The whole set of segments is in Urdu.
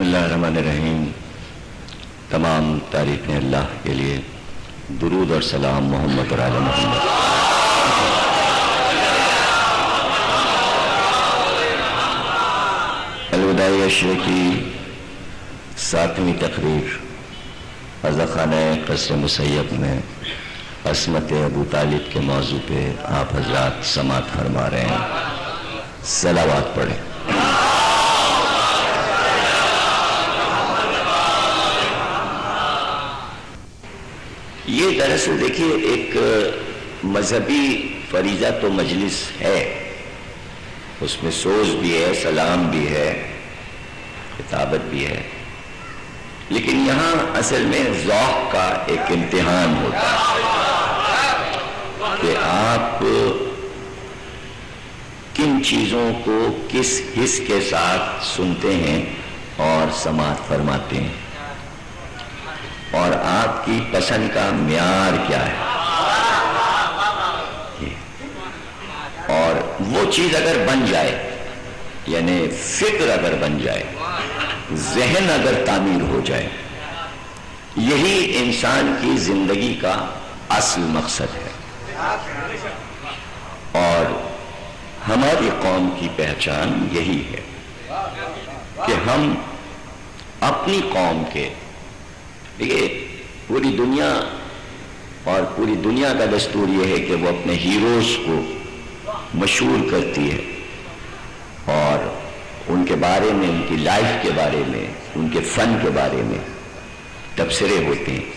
اللہ الرحمن الرحیم. تمام تعریفیں اللہ کے لیے. درود اور سلام محمد اور آل محمد. الوداع عشرے کی 7ویں تقریر عزاخانہ قصر مسیب میں عصمت ابو طالب کے موضوع پہ آپ حضرات سماعت فرما رہے ہیں. صلوات پڑھیں. یہ دراصل دیکھیے ایک مذہبی فریضہ تو مجلس ہے، اس میں سوز بھی ہے، سلام بھی ہے، خطابت بھی ہے، لیکن یہاں اصل میں ذوق کا ایک امتحان ہوتا ہے کہ آپ کن چیزوں کو کس حس کے ساتھ سنتے ہیں اور سماعت فرماتے ہیں، اور آپ کی پسند کا معیار کیا ہے. اور وہ چیز اگر بن جائے، یعنی فکر اگر بن جائے، ذہن اگر تعمیر ہو جائے، یہی انسان کی زندگی کا اصل مقصد ہے. اور ہماری قوم کی پہچان یہی ہے کہ ہم اپنی قوم کے، دیکھیے پوری دنیا اور پوری دنیا کا دستور یہ ہے کہ وہ اپنے ہیروز کو مشہور کرتی ہے اور ان کے بارے میں، ان کی لائف کے بارے میں، ان کے فن کے بارے میں تبصرے ہوتے ہیں.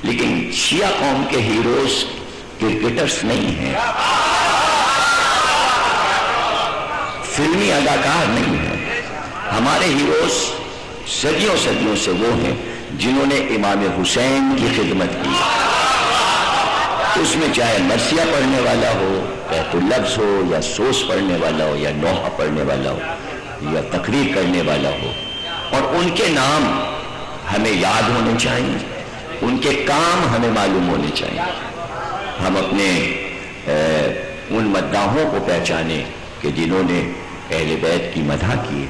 لیکن شیعہ قوم کے ہیروز کرکٹرز نہیں ہیں، فلمی اداکار نہیں ہیں. ہمارے ہیروز صدیوں صدیوں سے وہ ہیں جنہوں نے امام حسین کی خدمت کی. اس میں چاہے مرثیہ پڑھنے والا ہو، قحط اللفظ ہو، یا سوس پڑھنے والا ہو، یا نوحہ پڑھنے والا ہو، یا تقریر کرنے والا ہو، اور ان کے نام ہمیں یاد ہونے چاہیے، ان کے کام ہمیں معلوم ہونے چاہیے. ہم اپنے ان مداحوں کو پہچانیں کہ جنہوں نے اہل بیت کی مدح کی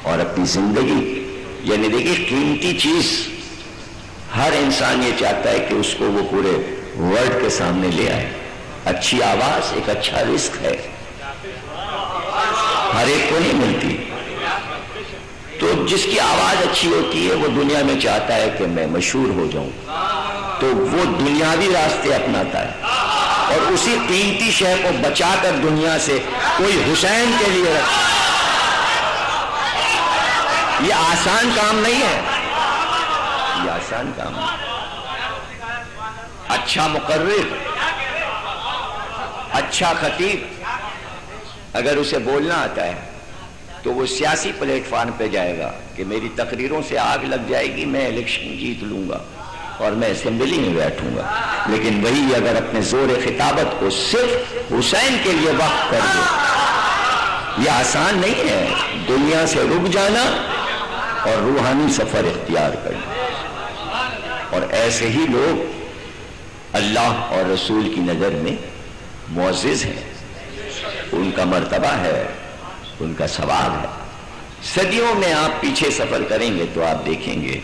اور اپنی زندگی، یعنی دیکھیے قیمتی چیز ہر انسان یہ چاہتا ہے کہ اس کو وہ پورے ورلڈ کے سامنے لے آئے. اچھی آواز ایک اچھا رزق ہے، ہر ایک کو نہیں ملتی. تو جس کی آواز اچھی ہوتی ہے وہ دنیا میں چاہتا ہے کہ میں مشہور ہو جاؤں، تو وہ دنیاوی راستے اپناتا ہے اور اسی قیمتی شے کو بچا کر دنیا سے کوئی حسین کے لیے رکھتا. یہ آسان کام نہیں ہے، یہ آسان کام ہے. اچھا مقرر، اچھا خطیب اگر اسے بولنا آتا ہے تو وہ سیاسی پلیٹ فارم پہ جائے گا کہ میری تقریروں سے آگ لگ جائے گی، میں الیکشن جیت لوں گا اور میں اسمبلی میں بیٹھوں گا. لیکن وہی اگر اپنے زور خطابت کو صرف حسین کے لیے وقف کر دے، یہ آسان نہیں ہے. دنیا سے رک جانا اور روحانی سفر اختیار کرنا. اور ایسے ہی لوگ اللہ اور رسول کی نظر میں معزز ہیں، ان کا مرتبہ ہے، ان کا ثواب ہے. صدیوں میں آپ پیچھے سفر کریں گے تو آپ دیکھیں گے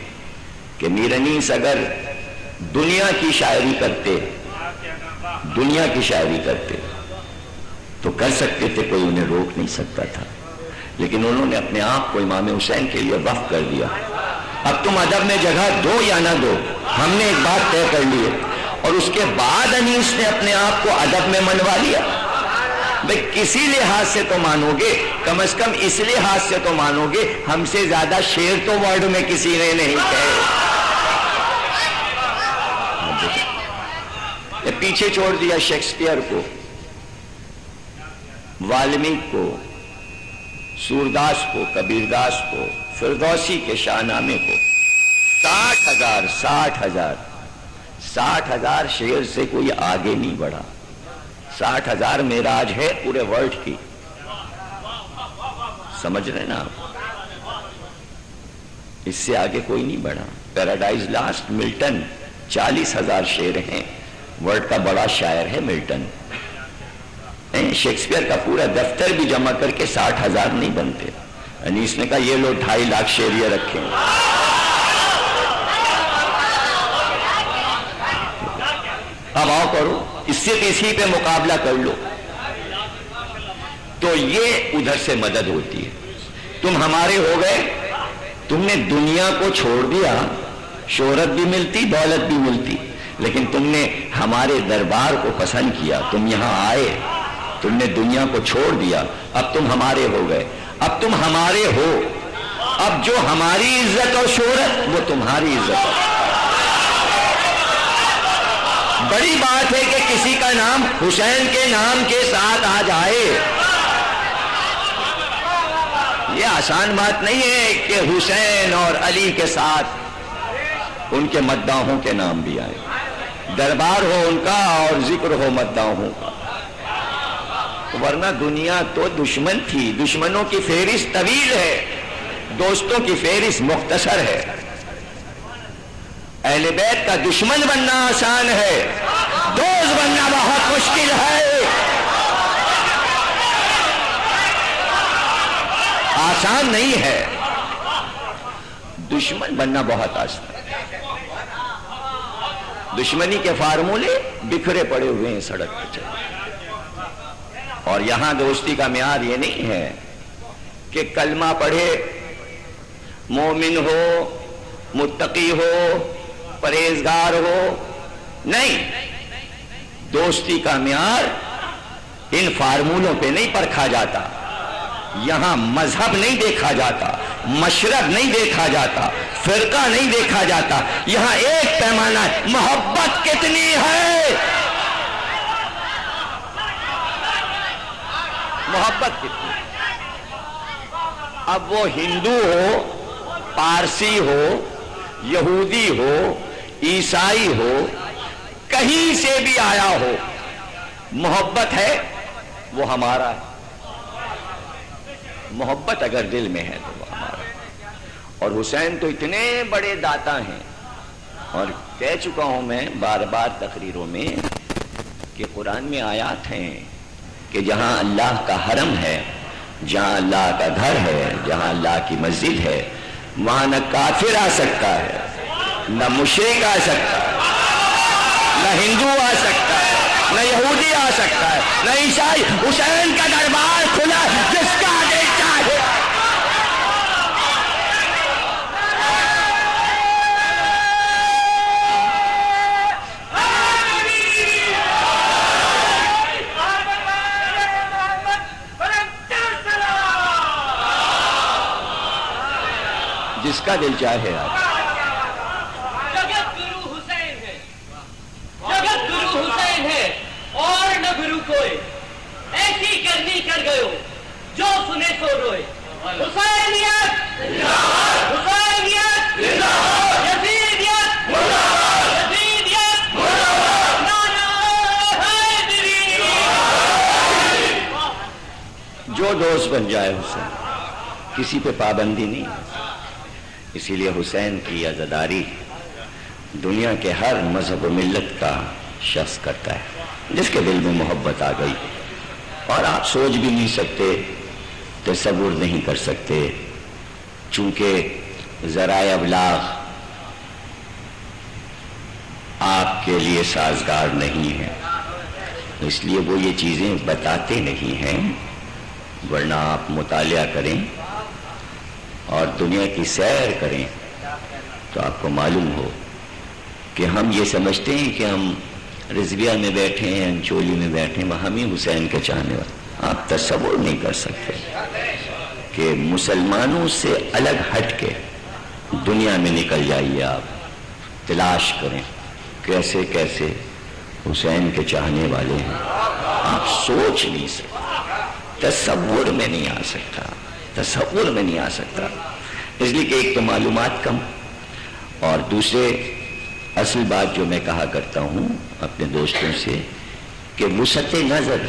کہ میر انیس اگر دنیا کی شاعری کرتے، دنیا کی شاعری کرتے تو کر سکتے تھے، کوئی انہیں روک نہیں سکتا تھا. لیکن انہوں نے اپنے آپ کو امام حسین کے لیے وقف کر دیا. اب تم ادب میں جگہ دو یا نہ دو، ہم نے ایک بات طے کر لی ہے. اور اس کے بعد انیس نے اپنے آپ کو ادب میں منوا لیا. بھئی کسی لحاظ سے تو مانو گے، کم از کم اس لحاظ سے تو مانو گے ہم سے زیادہ شعر تو ورلڈ میں کسی نے نہیں کہے. پیچھے چھوڑ دیا شیکسپیئر کو، والمیک کو، سورداس کو، کبیرداس کو، فردوسی کے شاہ نامے کو. 60,000 شعر سے کوئی آگے نہیں بڑھا. 60,000 معراج ہے پورے ورلڈ کی. سمجھ رہے نا آپ؟ اس سے آگے کوئی نہیں بڑھا. پیراڈائز لاسٹ ملٹن 40,000 شعر ہیں. ورلڈ کا بڑا شاعر ہے ملٹن. شیکسپیئر کا پورا دفتر بھی جمع کر کے 60,000 نہیں بنتے. انیس نے کہا یہ لو 2.5 لاکھ شیر یہ رکھیں. اب آؤ کرو اس سے کسی پہ مقابلہ کر لو. تو یہ ادھر سے مدد ہوتی ہے. تم ہمارے ہو گئے, تم نے دنیا کو چھوڑ دیا, شہرت بھی ملتی دولت بھی ملتی, لیکن تم نے ہمارے دربار کو پسند کیا, تم یہاں آئے, تم نے دنیا کو چھوڑ دیا, اب تم ہمارے ہو گئے. اب تم ہمارے ہو, اب جو ہماری عزت اور شہرت وہ تمہاری عزت ہے. بڑی بات ہے کہ کسی کا نام حسین کے نام کے ساتھ آ جائے. یہ آسان بات نہیں ہے کہ حسین اور علی کے ساتھ ان کے مداحوں کے نام بھی آئے. دربار ہو ان کا اور ذکر ہو مداحوں کا. ورنہ دنیا تو دشمن تھی, دشمنوں کی فہرست طویل ہے, دوستوں کی فہرست مختصر ہے. اہل بیت کا دشمن بننا آسان ہے, دوست بننا بہت مشکل ہے. آسان نہیں ہے, دشمن بننا بہت آسان ہے. دشمنی کے فارمولے بکھرے پڑے ہوئے ہیں سڑک پہ چلے. اور یہاں دوستی کا معیار یہ نہیں ہے کہ کلمہ پڑھے, مومن ہو, متقی ہو, پرہیزگار ہو. نہیں, دوستی کا معیار ان فارمولوں پہ نہیں پرکھا جاتا. یہاں مذہب نہیں دیکھا جاتا, مشرب نہیں دیکھا جاتا, فرقہ نہیں دیکھا جاتا. یہاں ایک پیمانہ ہے, محبت کتنی ہے, محبت کتنی. اب وہ ہندو ہو, پارسی ہو, یہودی ہو, عیسائی ہو, کہیں سے بھی آیا ہو, محبت ہے وہ ہمارا ہے. محبت اگر دل میں ہے تو وہ ہمارا ہے. اور حسین تو اتنے بڑے داتا ہیں, اور کہہ چکا ہوں میں بار بار تقریروں میں کہ قرآن میں آیات ہیں کہ جہاں اللہ کا حرم ہے, جہاں اللہ کا گھر ہے, جہاں اللہ کی مسجد ہے, وہاں نہ کافر آ سکتا ہے, نہ مشرک آ سکتا ہے, نہ ہندو آ سکتا ہے, نہ یہودی آ سکتا ہے, نہ عیسائی. حسین کا دربار کھلا, جس کا آگے چاہے. جس کا دل چاہے آپ. جگت گرو حسین ہے, جگت گرو حسین ہے, اور نہ گرو کوئی. ایسی کرنی کر گئو جو سنے سو روئے. حسینیت حسینیت یزیدیت یزیدیت نعرہ حیدری. جو دوست بن جائے حسین, کسی پہ پابندی نہیں. اسی لیے حسین کی عزاداری دنیا کے ہر مذہب و ملت کا شخص کرتا ہے جس کے دل میں محبت آ گئی. اور آپ سوچ بھی نہیں سکتے, تصور نہیں کر سکتے, چونکہ ذرائع ابلاغ آپ کے لیے سازگار نہیں ہے, اس لیے وہ یہ چیزیں بتاتے نہیں ہیں. ورنہ آپ مطالعہ کریں اور دنیا کی سیر کریں تو آپ کو معلوم ہو کہ ہم یہ سمجھتے ہیں کہ ہم رضویہ میں بیٹھے ہیں, انچولی میں بیٹھے ہیں, ہم ہی حسین کے چاہنے والے. آپ تصور نہیں کر سکتے کہ مسلمانوں سے الگ ہٹ کے دنیا میں نکل جائیے, آپ تلاش کریں کیسے کیسے حسین کے چاہنے والے ہیں. آپ سوچ نہیں سکتے, تصور میں نہیں آ سکتا, تصور میں نہیں آ سکتا. اس لیے کہ ایک تو معلومات کم, اور دوسرے اصل بات جو میں کہا کرتا ہوں اپنے دوستوں سے کہ وسعت نظر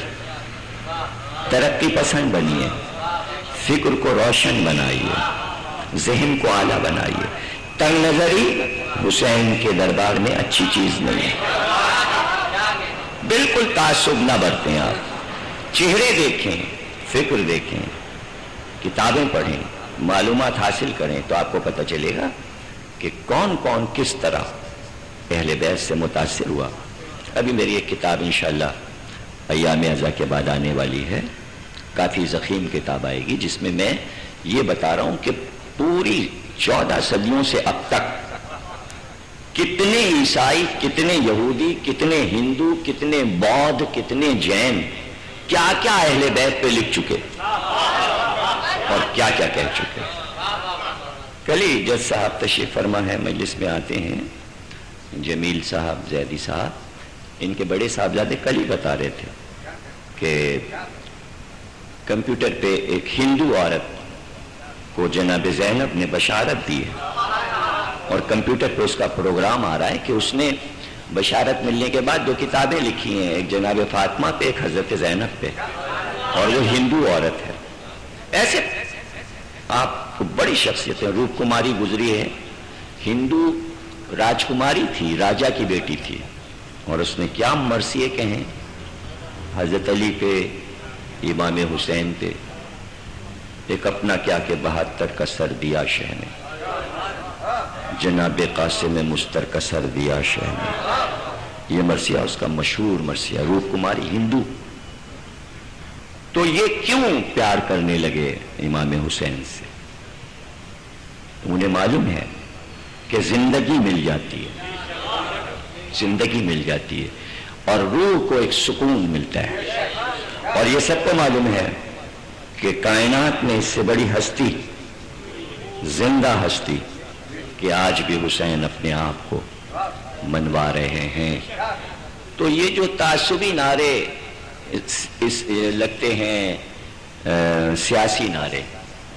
ترقی پسند بنیے, فکر کو روشن بنائیے, ذہن کو اعلیٰ بنائیے. تنگ نظری حسین کے دربار میں اچھی چیز نہیں ہے. بالکل تعصب نہ برتیں, آپ چہرے دیکھیں, فکر دیکھیں, کتابیں پڑھیں, معلومات حاصل کریں تو آپ کو پتہ چلے گا کہ کون کون کس طرح اہل بیت سے متاثر ہوا. ابھی میری ایک کتاب انشاءاللہ ایام ازا کے بعد آنے والی ہے، کافی ضخیم کتاب آئے گی، جس میں میں یہ بتا رہا ہوں کہ پوری 14 صدیوں سے اب تک کتنے عیسائی، کتنے یہودی، کتنے ہندو، کتنے بودھ، کتنے جین کیا کیا اہل بیت پہ لکھ چکے اور کیا کیا کہہ چکے. کل ہی جج صاحب تشریف فرما ہے، مجلس میں آتے ہیں، جمیل صاحب، زیدی صاحب، ان کے بڑے صاحبزادے کل ہی بتا رہے تھے کہ کمپیوٹر پہ ایک ہندو عورت کو جناب زینب نے بشارت دی ہے اور کمپیوٹر پہ اس کا پروگرام آ رہا ہے کہ اس نے بشارت ملنے کے بعد 2 کتابیں لکھی ہیں، ایک جناب فاطمہ پہ، ایک حضرت زینب پہ، اور وہ ہندو عورت ہے. ایسے آپ کو بڑی شخصیتیں، روپ کماری گزری ہے، ہندو راجکماری تھی، راجا کی بیٹی تھی، اور اس نے کیا مرثیے کہیں حضرت علی پہ، امام حسین پہ. ایک اپنا کیا کہ 72 کا سر دیا شہ نے، جناب قاسم مستر کا سر دیا شہ نے. یہ مرثیہ اس کا مشہور مرثیہ، روپ کماری ہندو. تو یہ کیوں پیار کرنے لگے امام حسین سے؟ انہیں معلوم ہے کہ زندگی مل جاتی ہے، زندگی مل جاتی ہے اور روح کو ایک سکون ملتا ہے. اور یہ سب کو معلوم ہے کہ کائنات میں اس سے بڑی ہستی، زندہ ہستی، کہ آج بھی حسین اپنے آپ کو منوا رہے ہیں. تو یہ جو تعصبی نعرے لگتے ہیں، سیاسی نعرے،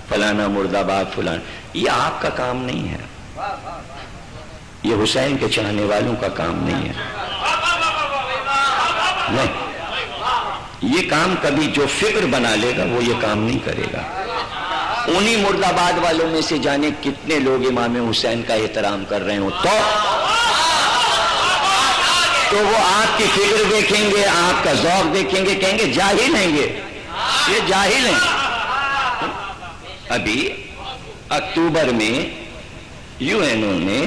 فلانا مرد آباد، فلانا، یہ آپ کا کام نہیں ہے، یہ حسین کے چاہنے والوں کا کام نہیں ہے. نہیں، یہ کام کبھی جو فکر بنا لے گا وہ یہ کام نہیں کرے گا. انہی مرد آباد والوں میں سے جانے کتنے لوگ امام حسین کا احترام کر رہے ہوں تو وہ آپ کی فکر دیکھیں گے، آپ کا ذوق دیکھیں گے، کہیں گے جاہل ہیں، یہ جاہل ہیں. ابھی اکتوبر میں UN نے،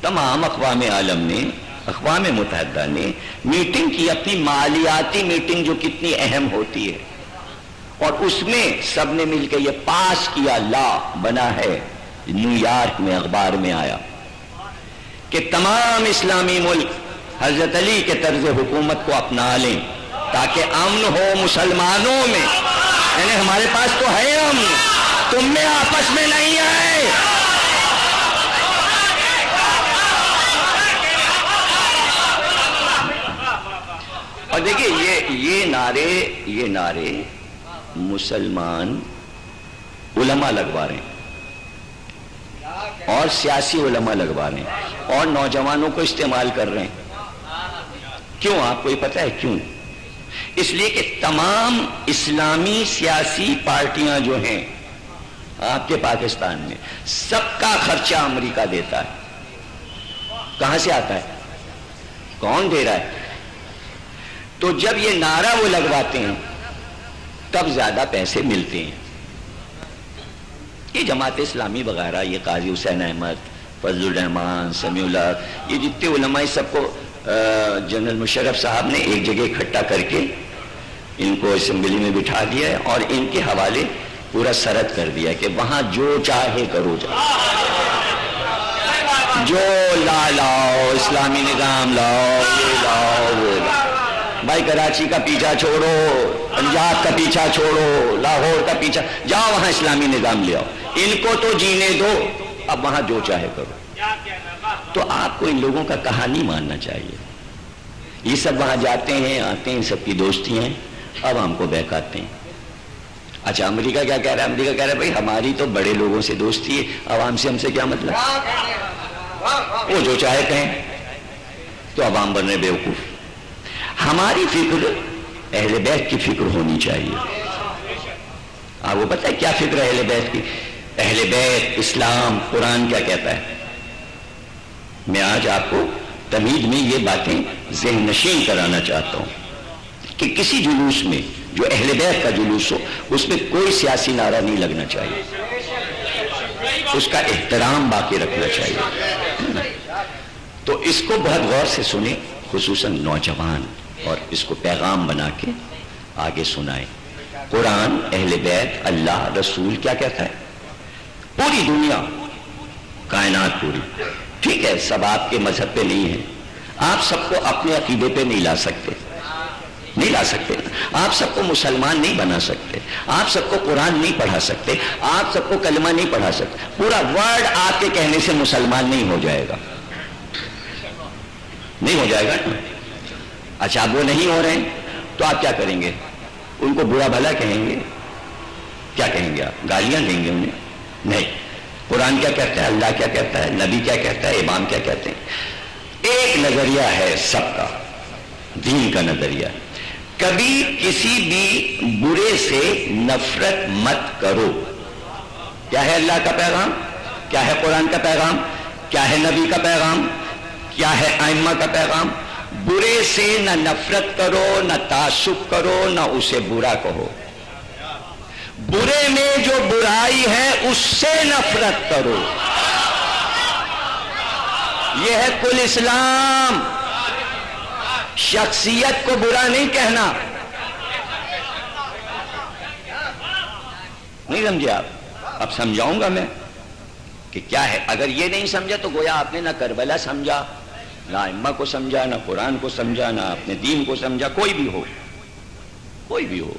تمام اقوام عالم نے، اقوام متحدہ نے میٹنگ کی، اپنی مالیاتی میٹنگ جو کتنی اہم ہوتی ہے، اور اس میں سب نے مل کے یہ پاس کیا، لا بنا ہے، نیو یارک میں اخبار میں آیا کہ تمام اسلامی ملک حضرت علی کے طرز حکومت کو اپنا لیں تاکہ امن ہو مسلمانوں میں. یعنی ہمارے پاس تو ہے امن، تم میں آپس میں نہیں ہے. اور دیکھیے یہ نعرے مسلمان علماء لگوا رہے ہیں اور سیاسی علماء لگوا رہے ہیں اور نوجوانوں کو استعمال کر رہے ہیں. کیوں؟ آپ کو یہ پتہ ہے کیوں؟ اس لیے کہ تمام اسلامی سیاسی پارٹیاں جو ہیں آپ کے پاکستان میں، سب کا خرچہ امریکہ دیتا ہے. کہاں سے آتا ہے؟ کون دے رہا ہے؟ تو جب یہ نعرہ وہ لگواتے ہیں تب زیادہ پیسے ملتے ہیں. یہ جماعت اسلامی وغیرہ، یہ قاضی حسین احمد، فضل الرحمان، سمیع اللہ، یہ جتنے علماء، سب کو جنرل مشرف صاحب نے ایک جگہ اکٹھا کر کے ان کو اسمبلی میں بٹھا دیا ہے اور ان کے حوالے پورا سرد کر دیا کہ وہاں جو چاہے کرو جاؤ، جو لاؤ، اسلامی نظام لاؤ، یہ لاؤ، وہ لاؤ. بھائی کراچی کا پیچھا چھوڑو، پنجاب کا پیچھا چھوڑو، لاہور کا پیچھا، جاؤ وہاں اسلامی نظام لے آؤ. ان کو تو جینے دو، اب وہاں جو چاہے کرو. تو آپ کو ان لوگوں کا کہانی ماننا چاہیے. یہ سب وہاں جاتے ہیں، آتے ہیں، سب کی دوستی ہیں، عوام کو بہکاتے ہیں. اچھا امریکہ کیا کہہ رہا ہے؟ امریکہ کہہ رہا ہے بھائی ہماری تو بڑے لوگوں سے دوستی ہے، عوام سے ہم سے کیا مطلب؟ وہ جو چاہے کہیں. تو عوام بن رہے بیوقوف. ہماری فکر اہل بیت کی فکر ہونی چاہیے. آپ کو پتہ ہے کیا فکر ہے اہل بیت کی؟ اہل بیت، اسلام، قرآن کیا کہتا ہے؟ میں آج آپ کو تمہید میں یہ باتیں ذہن نشین کرانا چاہتا ہوں کہ کسی جلوس میں جو اہل بیت کا جلوس ہو اس میں کوئی سیاسی نعرہ نہیں لگنا چاہیے، اس کا احترام باقی رکھنا چاہیے۔ تو اس کو بہت غور سے سنیں، خصوصاً نوجوان، اور اس کو پیغام بنا کے آگے سنائیں۔ قرآن، اہل بیت، اللہ، رسول کیا کہتا ہے؟ پوری دنیا، کائنات پوری، ٹھیک ہے سب آپ کے مذہب پہ نہیں ہے، آپ سب کو اپنے عقیدے پہ نہیں لا سکتے، نہیں لا سکتے، آپ سب کو مسلمان نہیں بنا سکتے، آپ سب کو قرآن نہیں پڑھا سکتے، آپ سب کو کلمہ نہیں پڑھا سکتے، پورا ورلڈ آپ کے کہنے سے مسلمان نہیں ہو جائے گا، نہیں ہو جائے گا۔ اچھا اب وہ نہیں ہو رہے ہیں تو آپ کیا کریں گے؟ ان کو برا بھلا کہیں گے؟ کیا کہیں گے آپ؟ گالیاں دیں گے انہیں؟ نہیں۔ قرآن کیا کہتا ہے، اللہ کیا کہتا ہے، نبی کیا کہتا ہے، امام کیا کہتے ہیں؟ ایک نظریہ ہے سب کا، دین کا نظریہ، کبھی کسی بھی برے سے نفرت مت کرو۔ کیا ہے اللہ کا پیغام؟ کیا ہے قرآن کا پیغام؟ کیا ہے نبی کا پیغام؟ کیا ہے ائمہ کا پیغام؟ برے سے نہ نفرت کرو، نہ تعصب کرو، نہ اسے برا کہو۔ برے میں جو برائی ہے اس سے نفرت کرو، یہ ہے کل اسلام۔ شخصیت کو برا نہیں کہنا، نہیں سمجھے آپ؟ اب سمجھاؤں گا میں کہ کیا ہے۔ اگر یہ نہیں سمجھا تو گویا آپ نے نہ کربلا سمجھا، نہ ائمہ کو سمجھا، نہ قرآن کو سمجھا، نہ اپنے دین کو سمجھا، کوئی بھی ہو، کوئی بھی ہو۔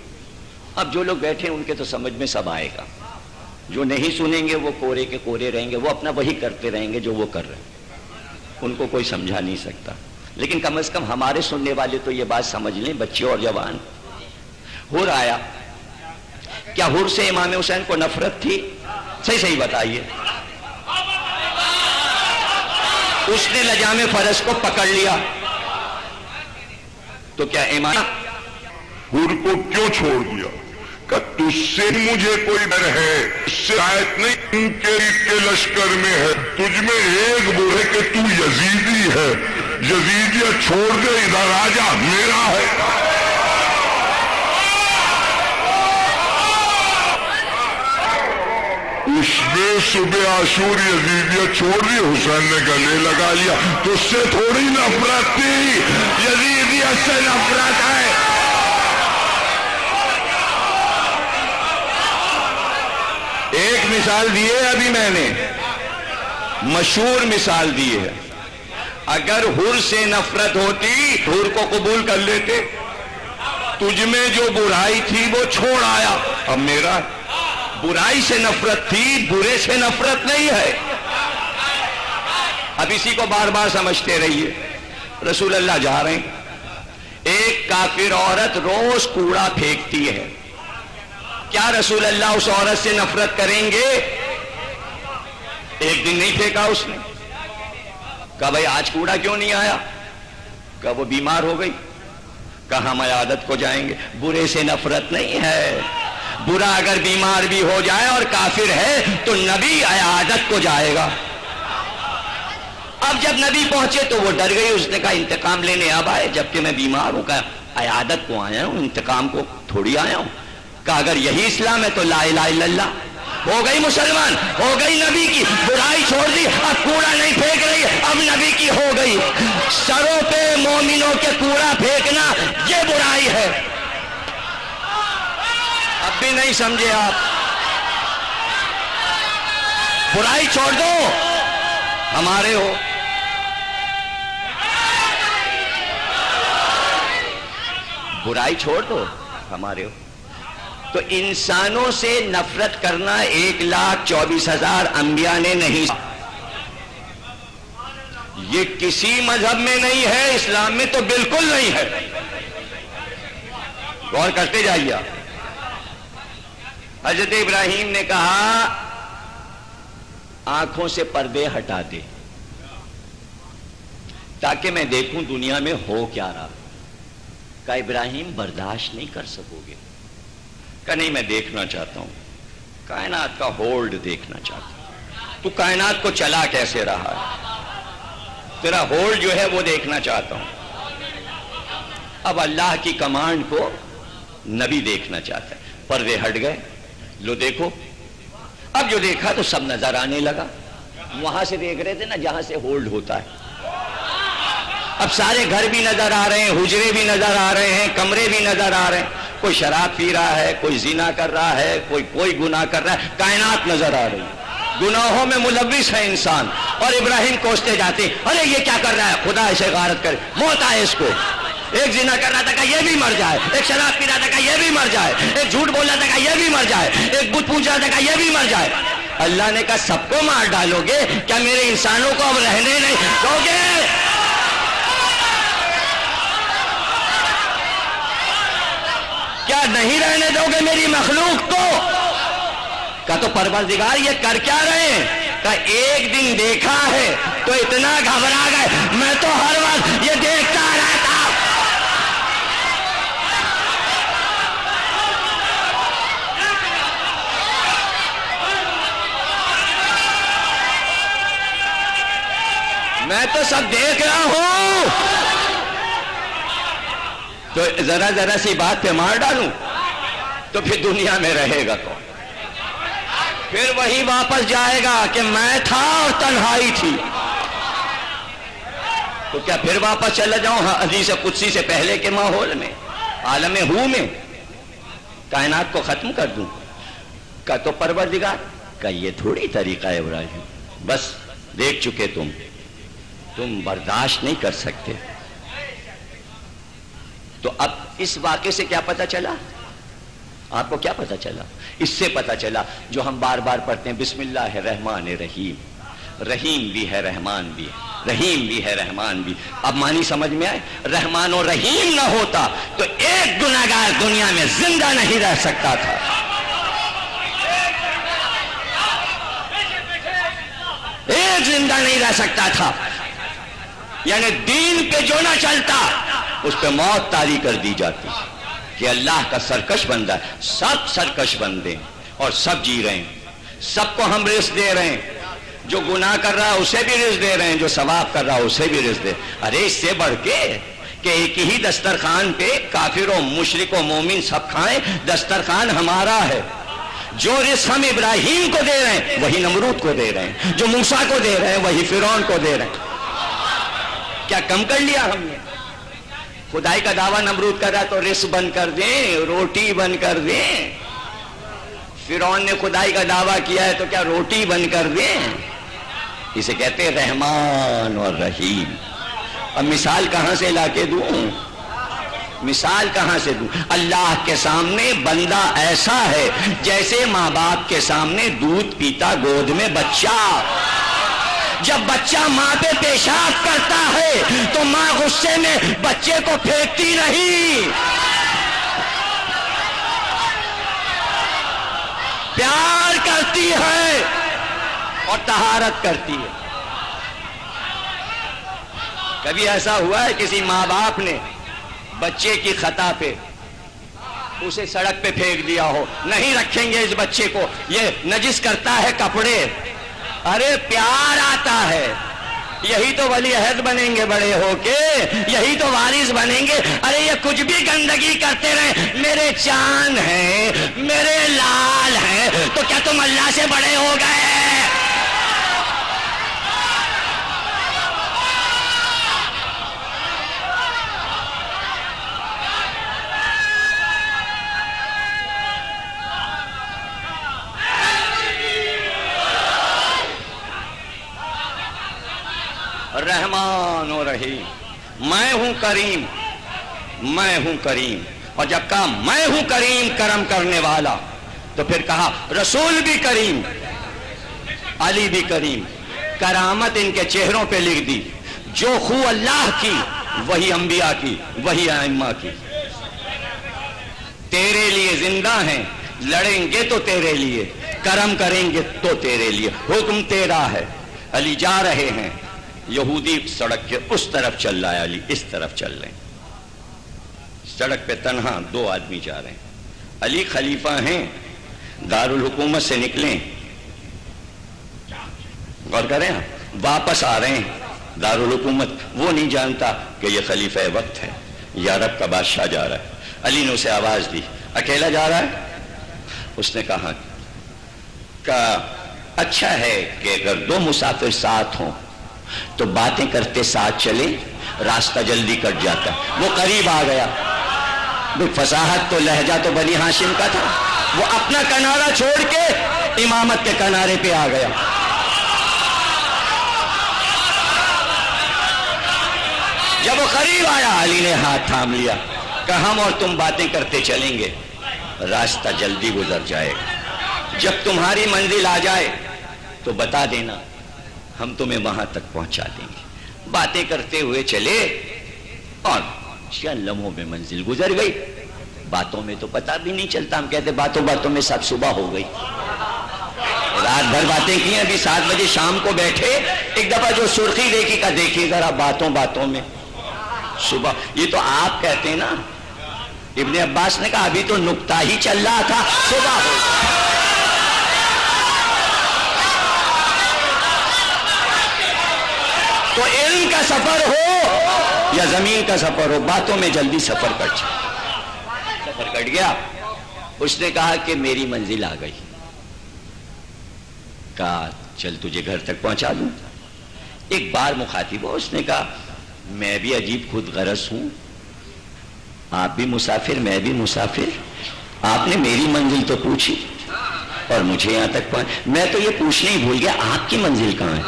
اب جو لوگ بیٹھے ہیں ان کے تو سمجھ میں سب آئے گا، جو نہیں سنیں گے وہ کورے کے کورے رہیں گے، وہ اپنا وہی کرتے رہیں گے جو وہ کر رہے ہیں، ان کو کوئی سمجھا نہیں سکتا۔ لیکن کم از کم ہمارے سننے والے تو یہ بات سمجھ لیں، بچے اور جوان۔ حر آیا، کیا حر سے امام حسین کو نفرت تھی؟ صحیح صحیح بتائیے۔ اس نے لجام فرس کو پکڑ لیا تو کیا امام حر کو کیوں چھوڑ دیا؟ کہ تجھ سے مجھے کوئی ڈر ہے، اس سے آیت نہیں ان کے لشکر میں ہے، تجھ میں ایک وہ ہے کہ تو یزیدی ہے، یزیدیت چھوڑ دے، ادھر آجا میرا ہے۔ اس نے صبح عاشور یزیدیت چھوڑ دی، حسین نے گلے لگا لیا، تو اس سے تھوڑی نفرت تھی، یزیدیت سے نفرت ہے۔ ایک مثال دی ہے ابھی میں نے، مشہور مثال دی ہے۔ اگر حر سے نفرت ہوتی حر کو قبول کر لیتے، تجھ میں جو برائی تھی وہ چھوڑ آیا، اب میرا برائی سے نفرت تھی، برے سے نفرت نہیں ہے۔ اب اسی کو بار بار سمجھتے رہیے۔ رسول اللہ جا رہے ہیں، ایک کافر عورت روز کوڑا پھینکتی ہے، کیا رسول اللہ اس عورت سے نفرت کریں گے؟ ایک دن نہیں پھینکا اس نے، کہا بھائی آج کوڑا کیوں نہیں آیا؟ کہا وہ بیمار ہو گئی، کہا ہم عیادت کو جائیں گے۔ برے سے نفرت نہیں ہے، برا اگر بیمار بھی ہو جائے اور کافر ہے تو نبی عیادت کو جائے گا۔ اب جب نبی پہنچے تو وہ ڈر گئی، اس نے کہا انتقام لینے اب آئے جبکہ میں بیمار ہوں، کہا عیادت کو آیا ہوں، انتقام کو تھوڑی آیا ہوں۔ کہا اگر یہی اسلام ہے تو لا الہ الا اللہ، ہو گئی مسلمان، ہو گئی نبی کی، برائی چھوڑ دی، اب کوڑا نہیں پھینک رہی، اب نبی کی ہو گئی۔ سروں پہ مومنوں کے کوڑا پھینکنا یہ برائی ہے۔ اب بھی نہیں سمجھے آپ؟ برائی چھوڑ دو، ہمارے ہو۔ برائی چھوڑ دو، ہمارے ہو۔ تو انسانوں سے نفرت کرنا 1,24,000 انبیاء نے نہیں، یہ کسی مذہب میں نہیں ہے، اسلام میں تو بالکل نہیں ہے۔ غور کرتے جائیے۔ حضرت ابراہیم نے کہا آنکھوں سے پردے ہٹا دے تاکہ میں دیکھوں دنیا میں ہو کیا رہا۔ کہا ابراہیم برداشت نہیں کر سکو گے؟ کہ نہیں میں دیکھنا چاہتا ہوں، کائنات کا ہولڈ دیکھنا چاہتا ہوں، تو کائنات کو چلا کیسے رہا ہے، تیرا ہولڈ جو ہے وہ دیکھنا چاہتا ہوں۔ اب اللہ کی کمانڈ کو نبی دیکھنا چاہتا ہے. پردے ہٹ گئے, لو دیکھو. اب جو دیکھا تو سب نظر آنے لگا. وہاں سے دیکھ رہے تھے نا جہاں سے ہولڈ ہوتا ہے. اب سارے گھر بھی نظر آ رہے ہیں, حجرے بھی نظر آ رہے ہیں, کمرے بھی نظر آ رہے ہیں. کوئی شراب پی رہا ہے, کوئی زنا کر رہا ہے, کوئی گناہ کر رہا ہے. کائنات نظر آ رہی ہے. گناہوں میں ملوث ہے انسان. اور ابراہیم کوستے جاتے, ارے یہ کیا کر رہا ہے, خدا اسے غارت کرے, موت آئے اس کو. ایک زنا کر رہا تھا کہ یہ بھی مر جائے, ایک شراب پی رہا تھا کہ یہ بھی مر جائے, ایک جھوٹ بول رہا تھا کہ یہ بھی مر جائے, ایک بت پوج رہا تھا کہ یہ بھی مر جائے. اللہ نے کہا سب کو مار ڈالو گے, کیا میرے انسانوں کو اب رہنے نہیں دو گے؟ کیا نہیں رہنے دو گے میری مخلوق کو؟ کہا تو پروردگار یہ کر کیا رہے ہیں؟ کہا ایک دن دیکھا ہے تو اتنا گھبرا گئے, میں تو ہر وقت یہ دیکھتا رہتا. میں تو سب دیکھ رہا ہوں. تو ذرا سی بات پہ مار ڈالوں تو پھر دنیا میں رہے گا کون؟ پھر وہی واپس جائے گا کہ میں تھا اور تنہائی تھی. تو کیا پھر واپس چلا جاؤں حدیث قدسی سے پہلے کے ماحول میں, عالم ہو میں, کائنات کو ختم کر دوں؟ کا تو پروردگار کا یہ تھوڑی طریقہ ہے ابراہیم, بس دیکھ چکے تم برداشت نہیں کر سکتے. تو اب اس واقعے سے کیا پتا چلا آپ کو؟ کیا پتا چلا؟ اس سے پتا چلا جو ہم بار بار پڑھتے ہیں, بسم اللہ الرحمن الرحیم. رحیم بھی ہے, رحمان بھی ہے, رحیم بھی ہے, رحمان بھی. اب معنی سمجھ میں آئے؟ رحمان و رحیم نہ ہوتا تو ایک گناہگار دنیا میں زندہ نہیں رہ سکتا تھا. ایک زندہ نہیں رہ سکتا تھا. یعنی دین پہ جو نہ چلتا اس پہ موت طاری کر دی جاتی کہ اللہ کا سرکش بندہ ہے. سب سرکش بندے اور سب جی رہے ہیں, سب کو ہم رزق دے رہے ہیں. جو گناہ کر رہا ہے اسے بھی رزق دے رہے ہیں, جو ثواب کر رہا ہے اسے بھی رزق دے. ارے اس سے بڑھ کے کہ ایک ہی دسترخوان پہ کافر و مشرک و مومن سب کھائیں, دسترخوان ہمارا ہے. جو رزق ہم ابراہیم کو دے رہے ہیں وہی نمرود کو دے رہے ہیں, جو موسیٰ کو دے رہے ہیں وہی فرعون کو دے رہے ہیں. کیا کم کر لیا ہم نے؟ خدائی کا دعویٰ نمرود کر رہا تو رزق بند کر دیں, روٹی بند کر دیں. فرعون نے خدائی کا دعویٰ کیا ہے تو کیا روٹی بند کر دیں؟ اسے کہتے ہیں رحمان اور رحیم. اب مثال کہاں سے لا کے دوں؟ مثال کہاں سے دوں؟ اللہ کے سامنے بندہ ایسا ہے جیسے ماں باپ کے سامنے دودھ پیتا گود میں بچہ. جب بچہ ماں پہ پیشاب کرتا ہے تو ماں غصے میں بچے کو پھینکتی نہیں, پیار کرتی ہے اور طہارت کرتی ہے. کبھی ایسا ہوا ہے کسی ماں باپ نے بچے کی خطا پہ اسے سڑک پہ پھینک دیا ہو, نہیں رکھیں گے اس بچے کو, یہ نجس کرتا ہے کپڑے. ارے پیار آتا ہے, یہی تو ولی عہد بنیں گے بڑے ہو کے, یہی تو وارث بنیں گے. ارے یہ کچھ بھی گندگی کرتے رہے, میرے چاند ہیں, میرے لال ہیں, تو کیا تم اللہ سے بڑے ہو گئے؟ رحمان و رحیم. میں ہوں کریم, میں ہوں کریم. اور جب کہا میں ہوں کریم کرم کرنے والا تو پھر کہا رسول بھی کریم, علی بھی کریم. کرامت ان کے چہروں پہ لکھ دی. جو خو اللہ کی وہی انبیاء کی, وہی ائمہ کی. تیرے لیے زندہ ہیں, لڑیں گے تو تیرے لیے, کرم کریں گے تو تیرے لیے, حکم تیرا ہے. علی جا رہے ہیں, یہودی سڑک کے اس طرف چل رہا ہے, علی اس طرف چل رہے ہیں. سڑک پہ تنہا دو آدمی جا رہے ہیں. علی خلیفہ ہیں, دارالحکومت سے نکلیں, غور کریں, واپس آ رہے ہیں دارالحکومت. وہ نہیں جانتا کہ یہ خلیفہ وقت ہے, یا عرب کا بادشاہ جا رہا ہے. علی نے اسے آواز دی، اکیلا جا رہا ہے؟ اس نے کہا کہ اچھا ہے کہ اگر دو مسافر ساتھ ہوں تو باتیں کرتے ساتھ چلیں، راستہ جلدی کٹ جاتا ہے۔ وہ قریب آ گیا، فصاحت تو لہجہ تو بنی ہاشم کا تھا، وہ اپنا کنارہ چھوڑ کے امامت کے کنارے پہ آ گیا۔ جب وہ قریب آیا علی نے ہاتھ تھام لیا کہ ہم اور تم باتیں کرتے چلیں گے، راستہ جلدی گزر جائے گا، جب تمہاری منزل آ جائے تو بتا دینا، ہم تمہیں وہاں تک پہنچا دیں گے۔ باتیں کرتے ہوئے چلے اور چند لمحوں میں منزل گزر گئی۔ باتوں میں تو پتہ بھی نہیں چلتا، ہم کہتے باتوں باتوں میں سب صبح ہو گئی، رات بھر باتیں کی، ابھی 7 بجے شام کو بیٹھے، ایک دفعہ جو سرخی دیکھی کا دیکھی ذرا باتوں باتوں میں صبح۔ یہ تو آپ کہتے ہیں نا، ابن عباس نے کہا ابھی تو نکتہ ہی چل رہا تھا، صبح ہو گئی۔ تو علم کا سفر ہو یا زمین کا سفر ہو، باتوں میں جلدی سفر کٹ جائے۔ سفر کٹ گیا، اس نے کہا کہ میری منزل آ گئی، کہا چل تجھے گھر تک پہنچا دوں۔ ایک بار مخاطب ہو، اس نے کہا میں بھی عجیب خود غرض ہوں، آپ بھی مسافر میں بھی مسافر، آپ نے میری منزل تو پوچھی اور مجھے یہاں تک پہنچ، میں تو یہ پوچھنے ہی بھول گیا آپ کی منزل کہاں ہے،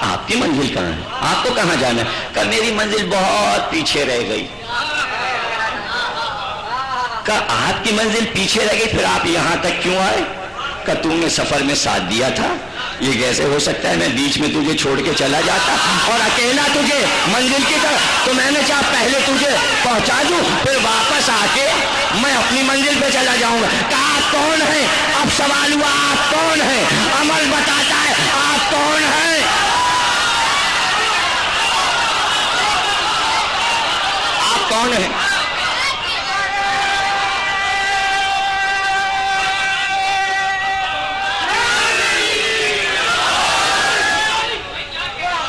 آپ کی منزل کہاں ہے، آپ کو کہاں جانا ہے؟ کہ میری منزل بہت پیچھے رہ گئی۔ کہ آپ کی منزل پیچھے رہ گئی، پھر آپ یہاں تک کیوں آئے؟ کہ تم نے سفر میں ساتھ دیا تھا، یہ کیسے ہو سکتا ہے میں بیچ میں تجھے چھوڑ کے چلا جاتا اور اکیلا تجھے منزل کی طرف، تو میں نے چاہا پہلے تجھے پہنچا دوں پھر واپس آ کے میں اپنی منزل پہ چلا جاؤں گا۔ کہا آپ کون ہیں؟ اب سوال ہوا آپ کون ہیں؟ عمل بتاتا ہے آپ کون ہیں۔ آپ کون ہیں؟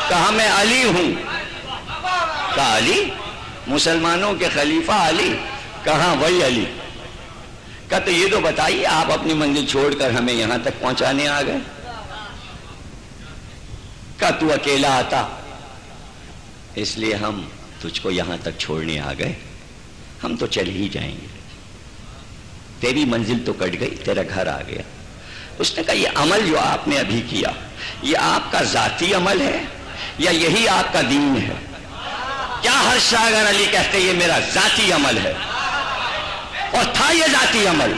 کہا میں علی ہوں۔ کہا علی؟ مسلمانوں کے خلیفہ علی؟ کہاں وہی علی۔ کہا تو یہ تو بتائیے آپ اپنی منزل چھوڑ کر ہمیں یہاں تک پہنچانے آ گئے۔ کہا تو اکیلا آتا اس لیے ہم تجھ کو یہاں تک چھوڑنے آ گئے، ہم تو چل ہی جائیں گے، تیری منزل تو کٹ گئی، تیرا گھر آ گیا۔ اس نے کہا یہ عمل جو آپ نے ابھی کیا یہ آپ کا ذاتی عمل ہے یا یہی آپ کا دین ہے؟ کیا ہر شاگر علی کہتے یہ میرا ذاتی عمل ہے؟ اور تھا یہ ذاتی عمل،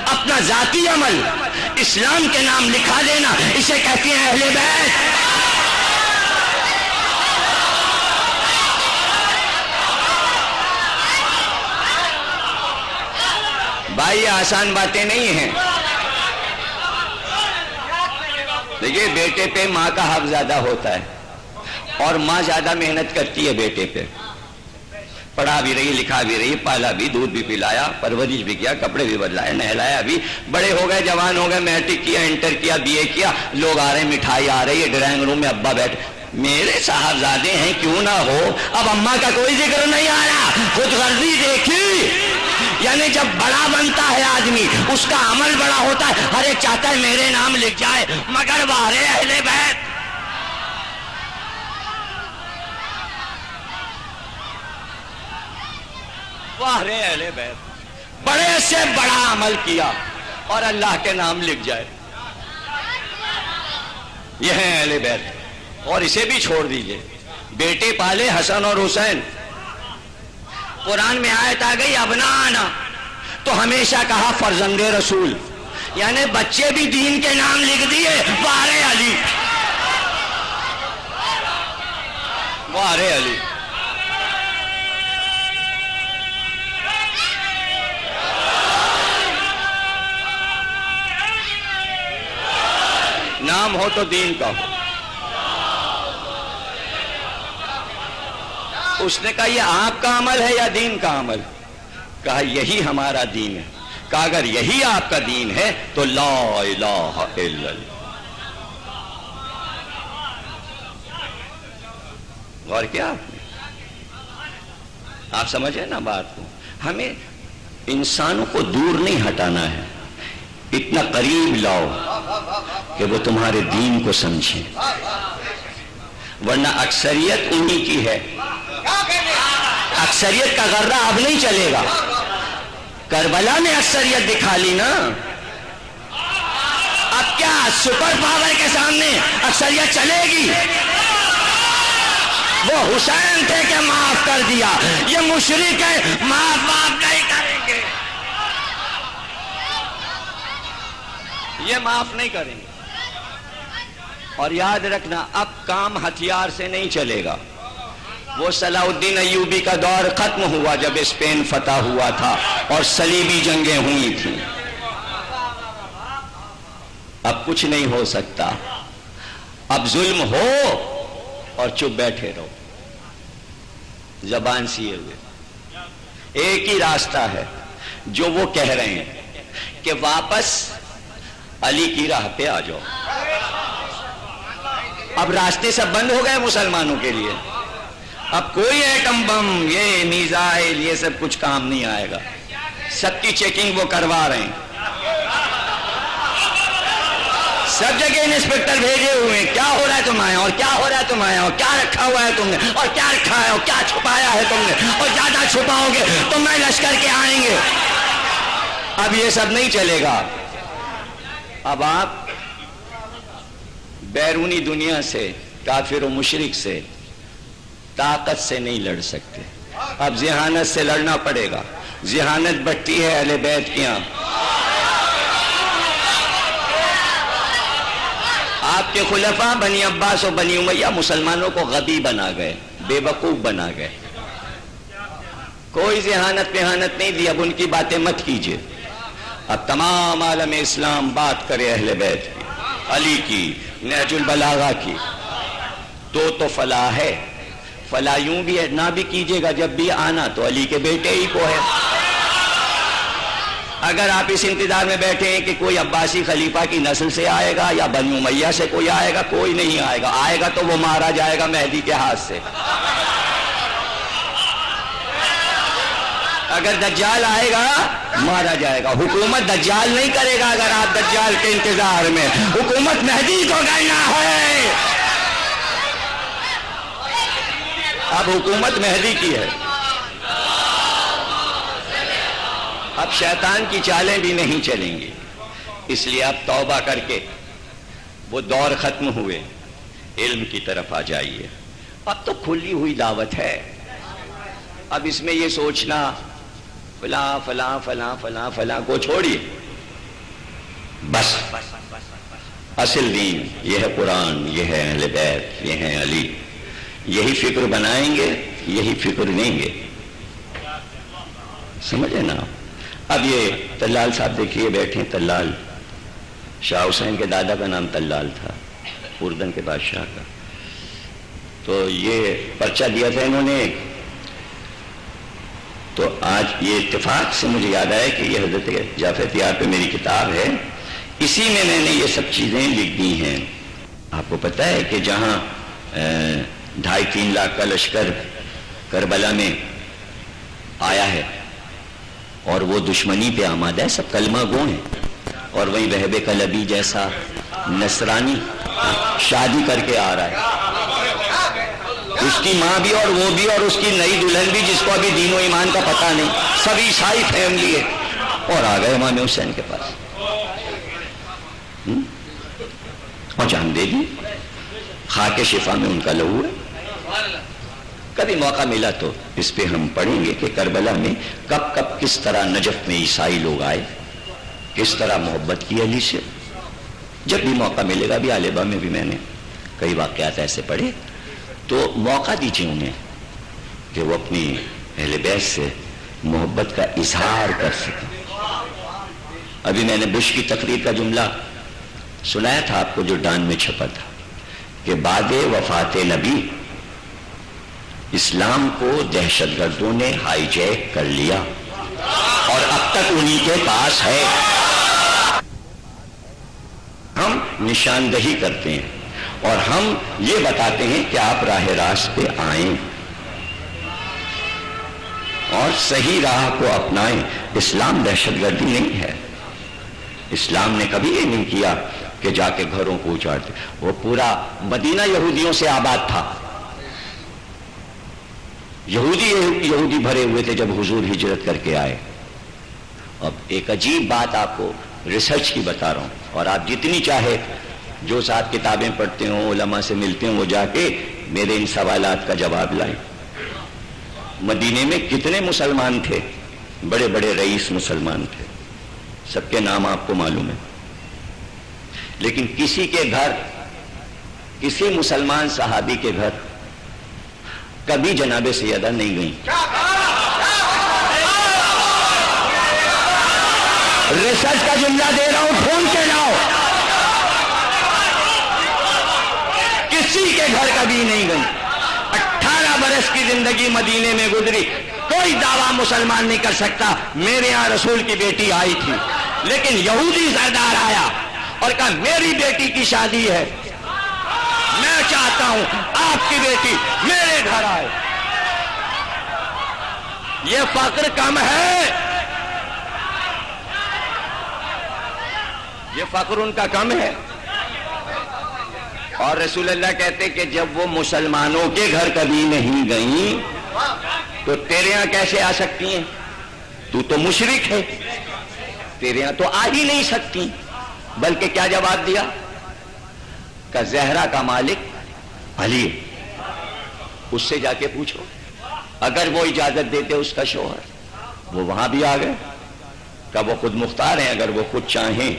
اپنا ذاتی عمل اسلام کے نام لکھا دینا، اسے کہتے ہیں اہل بیت۔ بھائی یہ آسان باتیں نہیں ہیں۔ دیکھیے بیٹے پہ ماں کا حق زیادہ ہوتا ہے اور ماں زیادہ محنت کرتی ہے بیٹے پہ، پڑھا بھی رہی لکھا بھی رہی، پالا بھی، دودھ بھی پلایا، پرورش بھی کیا، کپڑے بھی بدلائے، نہلایا بھی، بڑے ہو گئے جوان ہو گئے، میٹرک کیا، انٹر کیا، بی اے کیا، لوگ آ رہے ہیں، مٹھائی آ رہی ہے، ڈرائنگ روم میں ابا بیٹھے، میرے صاحبزادے ہیں کیوں نہ ہو، اب اماں کا کوئی ذکر نہیں آیا، خود غرضی دیکھی۔ یعنی جب بڑا بنتا ہے آدمی اس کا عمل بڑا ہوتا ہے، ہر ایک چاہتا ہے میرے نام لکھ جائے، مگر بارے اہل بیت بارے اہل بیت بڑے سے بڑا عمل کیا اور اللہ کے نام لکھ جائے، یہ ہے اہل بیت۔ اور اسے بھی چھوڑ دیجئے، بیٹے پالے حسن اور حسین، قرآن میں آیت آ گئی ابنانا، تو ہمیشہ کہا فرزند رسول، یعنی بچے بھی دین کے نام لکھ دیے، وارے علی وارے علی۔ نام ہو تو دین کا ہو۔ اس نے کہا یہ آپ کا عمل ہے یا دین کا عمل؟ کہا یہی ہمارا دین ہے۔ کہا اگر یہی آپ کا دین ہے تو لا الہ الا اللہ۔ غور کیا آپ نے؟ آپ سمجھیں نا بات کو. ہمیں انسانوں کو دور نہیں ہٹانا ہے، اتنا قریب لاؤ کہ وہ تمہارے دین کو سمجھیں، ورنہ اکثریت انہی کی ہے. اکثریت کا غرہ اب نہیں چلے گا. کربلا میں اکثریت دکھا لی نا، اب کیا سپر پاور کے سامنے اکثریت چلے گی؟ وہ حسین تھے کہ معاف کر دیا، یہ مشرک ہے معاف نہیں کریں گے، یہ معاف نہیں کریں گے. اور یاد رکھنا اب کام ہتھیار سے نہیں چلے گا. وہ صلاح الدین ایوبی کا دور ختم ہوا جب اسپین فتح ہوا تھا اور صلیبی جنگیں ہوئی تھیں. اب کچھ نہیں ہو سکتا. اب ظلم ہو اور چپ بیٹھے رہو زبان سیے ہوئے. ایک ہی راستہ ہے جو وہ کہہ رہے ہیں کہ واپس علی کی راہ پہ آ جاؤ. اب راستے سب بند ہو گئے مسلمانوں کے لیے. اب کوئی ایٹم بم، یہ میزائل، یہ سب کچھ کام نہیں آئے گا. سب کی چیکنگ وہ کروا رہے ہیں. سب جگہ انسپیکٹر بھیجے ہوئے ہیں. کیا ہو رہا ہے تمہارے اور کیا ہو رہا ہے تمہارے اور کیا رکھا ہوا ہے تم نے اور کیا رکھا ہے اور کیا چھپایا ہے تم نے اور زیادہ چھپاؤ گے تو میں لشکر کے آئیں گے. اب یہ سب نہیں چلے گا. اب آپ بیرونی دنیا سے، کافر و مشرک سے طاقت سے نہیں لڑ سکتے. اب ذہانت سے لڑنا پڑے گا. ذہانت بٹتی ہے اہل بیت کی. آپ کے خلفاء بنی عباس و بنی امیہ مسلمانوں کو غبی بنا گئے، بے وقوف بنا گئے. کوئی ذہانت پہانت نہیں دی. اب ان کی باتیں مت کیجیے. اب تمام عالم اسلام بات کرے اہل بیت کی، علی کی، نہج البلاغہ کی. تو فلاح ہے. فلاح یوں بھی ہے، نہ بھی کیجیے گا جب بھی آنا تو علی کے بیٹے ہی کو ہے. اگر آپ اس انتظار میں بیٹھے ہیں کہ کوئی عباسی خلیفہ کی نسل سے آئے گا یا بنی امیہ سے کوئی آئے گا، کوئی نہیں آئے گا. آئے گا تو وہ مارا جائے گا مہدی کے ہاتھ سے. اگر دجال آئے گا مارا جائے گا. حکومت دجال نہیں کرے گا. اگر آپ دجال کے انتظار میں، حکومت مہدی کو کرنا ہے. اب حکومت مہدی کی ہے. اب شیطان کی چالیں بھی نہیں چلیں گی. اس لیے اب توبہ کر کے وہ دور ختم ہوئے، علم کی طرف آ جائیے. اب تو کھلی ہوئی دعوت ہے. اب اس میں یہ سوچنا فلاں فلاں فلاں فلاں فلاں کو چھوڑیے. بس اصل دین یہ ہے قرآن، یہ ہے اہل بیت، یہ ہے علی. یہی فکر بنائیں گے، یہی فکر لیں گے. سمجھے نا. اب یہ طلال صاحب دیکھیے بیٹھے. طلال شاہ حسین کے دادا کا نام طلال تھا، اردن کے بادشاہ کا. تو یہ پرچہ دیا تھا انہوں نے. تو آج یہ اتفاق سے مجھے یاد آیا کہ یہ حضرت جعفر طیار پہ میری کتاب ہے، اسی میں میں نے یہ سب چیزیں لکھ دی ہیں. آپ کو پتہ ہے کہ جہاں 2.5-3 لاکھ کا لشکر کربلا میں آیا ہے اور وہ دشمنی پہ آمادہ ہے، سب کلمہ گو ہیں. اور وہیں وہب کلبی جیسا نصرانی شادی کر کے آ رہا ہے. اس کی ماں بھی اور وہ بھی اور اس کی نئی دلہن بھی جس کو ابھی دین و ایمان کا پتہ نہیں، سب عیسائی فیملی ہے. اور آ گئے امام حسین کے پاس اور جان دے دی. خاک شفا میں ان کا لہو ہے. کبھی موقع ملا تو اس پہ ہم پڑھیں گے کہ کربلا میں کب کب کس طرح نجف میں عیسائی لوگ آئے، کس طرح محبت کی علی سے. جب بھی موقع ملے گا. بھی علیبہ میں بھی میں نے کئی واقعات ایسے پڑھے. تو موقع دیجیے انہیں کہ وہ اپنی اہل بیت سے محبت کا اظہار کر سکیں. ابھی میں نے بش کی تقریر کا جملہ سنایا تھا آپ کو جو ڈان میں چھپا تھا کہ بعد وفات نبی اسلام کو دہشت گردوں نے ہائی جیک کر لیا اور اب تک انہی کے پاس ہے. ہم نشاندہی کرتے ہیں اور ہم یہ بتاتے ہیں کہ آپ راہ راست پہ آئیں. اور صحیح راہ کو اپنائیں. اسلام دہشت گردی نہیں ہے. اسلام نے کبھی یہ نہیں کیا کہ جا کے گھروں کو اجاڑ دے. وہ پورا مدینہ یہودیوں سے آباد تھا. یہودی بھرے ہوئے تھے جب حضور ہجرت کر کے آئے. اب ایک عجیب بات آپ کو ریسرچ کی بتا رہا ہوں، اور آپ جتنی چاہے جو ساتھ کتابیں پڑھتے ہوں، علماء سے ملتے ہوں، وہ جا کے میرے ان سوالات کا جواب لائیں. مدینے میں کتنے مسلمان تھے؟ بڑے بڑے رئیس مسلمان تھے، سب کے نام آپ کو معلوم ہے. لیکن کسی کے گھر، کسی مسلمان صحابی کے گھر کبھی جناب سیدہ نہیں گئی. ریسرچ کا جملہ دے رہا ہوں، ڈھونڈ کے لاؤ. کسی کے گھر کبھی نہیں گئی. 18 برس کی زندگی مدینے میں گزری. کوئی دعویٰ مسلمان نہیں کر سکتا میرے یہاں رسول کی بیٹی آئی تھی. لیکن یہودی سردار آیا اور کہا میری بیٹی کی شادی ہے، میں چاہتا ہوں آپ کی بیٹی میرے گھر آئے. یہ فقر کم ہے؟ یہ فقر ان کا کم ہے؟ اور رسول اللہ کہتے کہ جب وہ مسلمانوں کے گھر کبھی نہیں گئیں تو تیرے یہاں کیسے آ سکتی ہیں؟ تو مشرک ہے، تیرے یہاں تو آ ہی نہیں سکتی. بلکہ کیا جواب دیا کہ زہرا کا مالک علی ہے، اس سے جا کے پوچھو. اگر وہ اجازت دیتے اس کا شوہر، وہ وہاں بھی آ گئے. کہ وہ خود مختار ہیں اگر وہ خود چاہیں.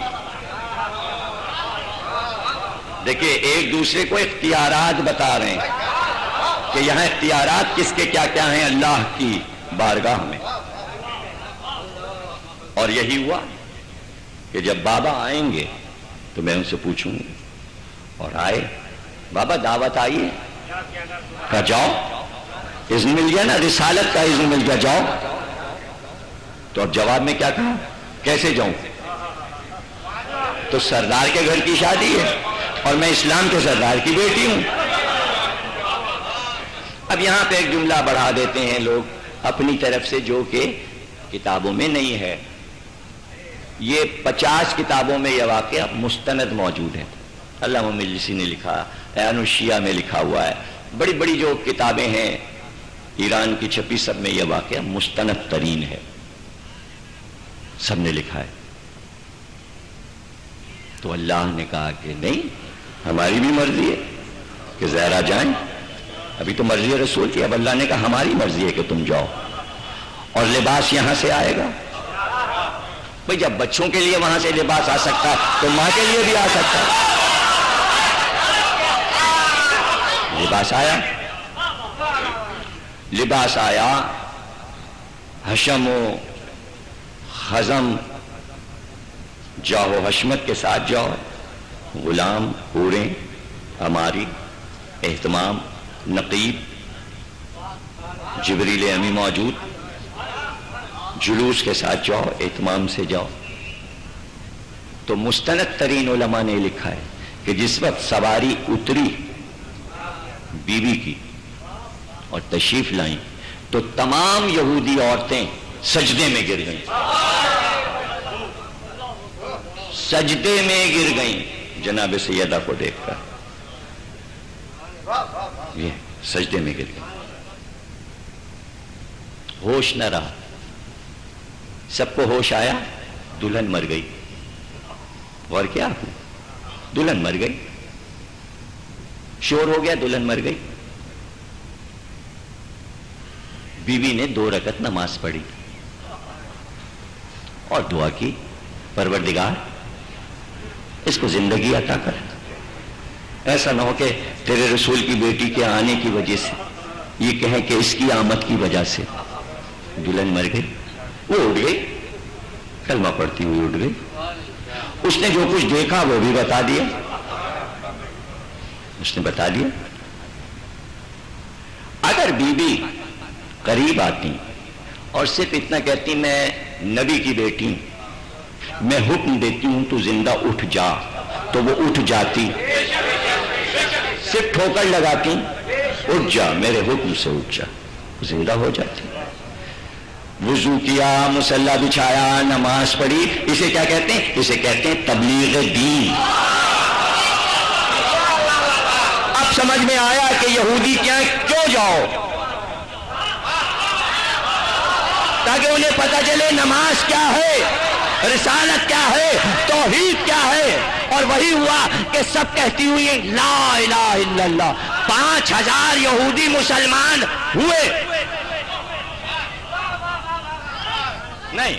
دیکھیے ایک دوسرے کو اختیارات بتا رہے ہیں کہ یہاں اختیارات کس کے کیا کیا ہیں اللہ کی بارگاہ میں. اور یہی ہوا کہ جب بابا آئیں گے تو میں ان سے پوچھوں گی. اور آئے بابا دعوت آئی ہے، کہا جاؤ. اذن مل گیا نا، رسالت کا اذن مل گیا، جاؤ. تو اب جواب میں کیا کہا؟ کیسے جاؤں؟ تو سردار کے گھر کی شادی ہے اور میں اسلام کے سردار کی بیٹی ہوں. اب یہاں پہ ایک جملہ بڑھا دیتے ہیں لوگ اپنی طرف سے جو کہ کتابوں میں نہیں ہے. یہ 50 کتابوں میں یہ واقعہ مستند موجود ہے. علامہ مجلسی نے لکھا، عیان الشیعہ میں لکھا ہوا ہے. بڑی بڑی جو کتابیں ہیں ایران کی چھپی، سب میں یہ واقعہ مستند ترین ہے، سب نے لکھا ہے. تو اللہ نے کہا کہ نہیں، ہماری بھی مرضی ہے کہ زہرا جائیں. ابھی تو مرضی رسول تھی، اب اللہ نے کہا ہماری مرضی ہے کہ تم جاؤ. اور لباس یہاں سے آئے گا. بھئی جب بچوں کے لیے وہاں سے لباس آ سکتا تو ماں کے لیے بھی آ سکتا. لباس آیا، لباس آیا. حشم و خزم، جاؤ حشمت کے ساتھ جاؤ. غلام، حوریں، ہماری، اہتمام، نقیب، جبریل امی موجود. جلوس کے ساتھ جاؤ، اہتمام سے جاؤ. تو مستند ترین علماء نے لکھا ہے کہ جس وقت سواری اتری بی بی کی اور تشریف لائیں تو تمام یہودی عورتیں سجدے میں گر گئیں. سجدے میں گر گئیں جناب سیدہ کو دیکھ کر. یہ سجدے میں گر گئیں. ہوش نہ رہا. سب کو ہوش آیا، دلہن مر گئی. اور کیا دلہن مر گئی. شور ہو گیا، دلہن مر گئی. بیوی نے 2 رکعت نماز پڑھی اور دعا کی، پروردگار اس کو زندگی عطا کر. ایسا نہ ہو کہ تیرے رسول کی بیٹی کے آنے کی وجہ سے یہ کہیں کہ اس کی آمد کی وجہ سے دلہن مر گئی. وہ اٹھ گئی، کلمہ پڑھتی ہوئی اٹھ گئی. اس نے جو کچھ دیکھا وہ بھی بتا دیا. اس نے بتا دیا. اگر بی بی قریب آتی اور صرف اتنا کہتی میں نبی کی بیٹی ہوں، میں حکم دیتی ہوں تو زندہ اٹھ جا، تو وہ اٹھ جاتی. صرف ٹھوکر لگاتی، اٹھ جا، میرے حکم سے اٹھ جا، زندہ ہو جاتی. وضو کیا، مصلی بچھایا، نماز پڑھی، اسے کیا کہتے ہیں؟ اسے کہتے ہیں تبلیغ دین۔ اب سمجھ میں آیا کہ یہودی کیا کیوں جاؤ؟ تاکہ انہیں پتہ چلے نماز کیا ہے، رسالت کیا ہے، توحید کیا ہے۔ اور وہی ہوا کہ سب کہتی ہوئی لا الہ الا اللہ۔ 5000 یہودی مسلمان ہوئے۔ نہیں،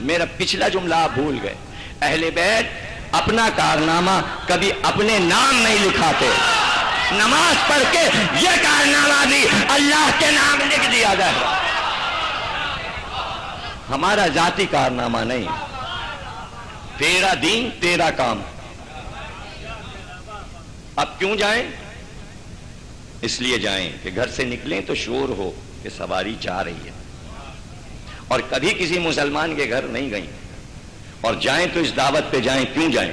میرا پچھلا جملہ آپ بھول گئے۔ اہل بیت اپنا کارنامہ کبھی اپنے نام نہیں لکھاتے، نماز پڑھ کے یہ کارنامہ بھی اللہ کے نام لکھ دیا جائے۔ ہمارا ذاتی کارنامہ نہیں، تیرا دین تیرا کام۔ اب کیوں جائیں؟ اس لیے جائیں کہ گھر سے نکلیں تو شور ہو کہ سواری جا رہی ہے، اور کبھی کسی مسلمان کے گھر نہیں گئیں، اور جائیں تو اس دعوت پہ جائیں۔ کیوں جائیں؟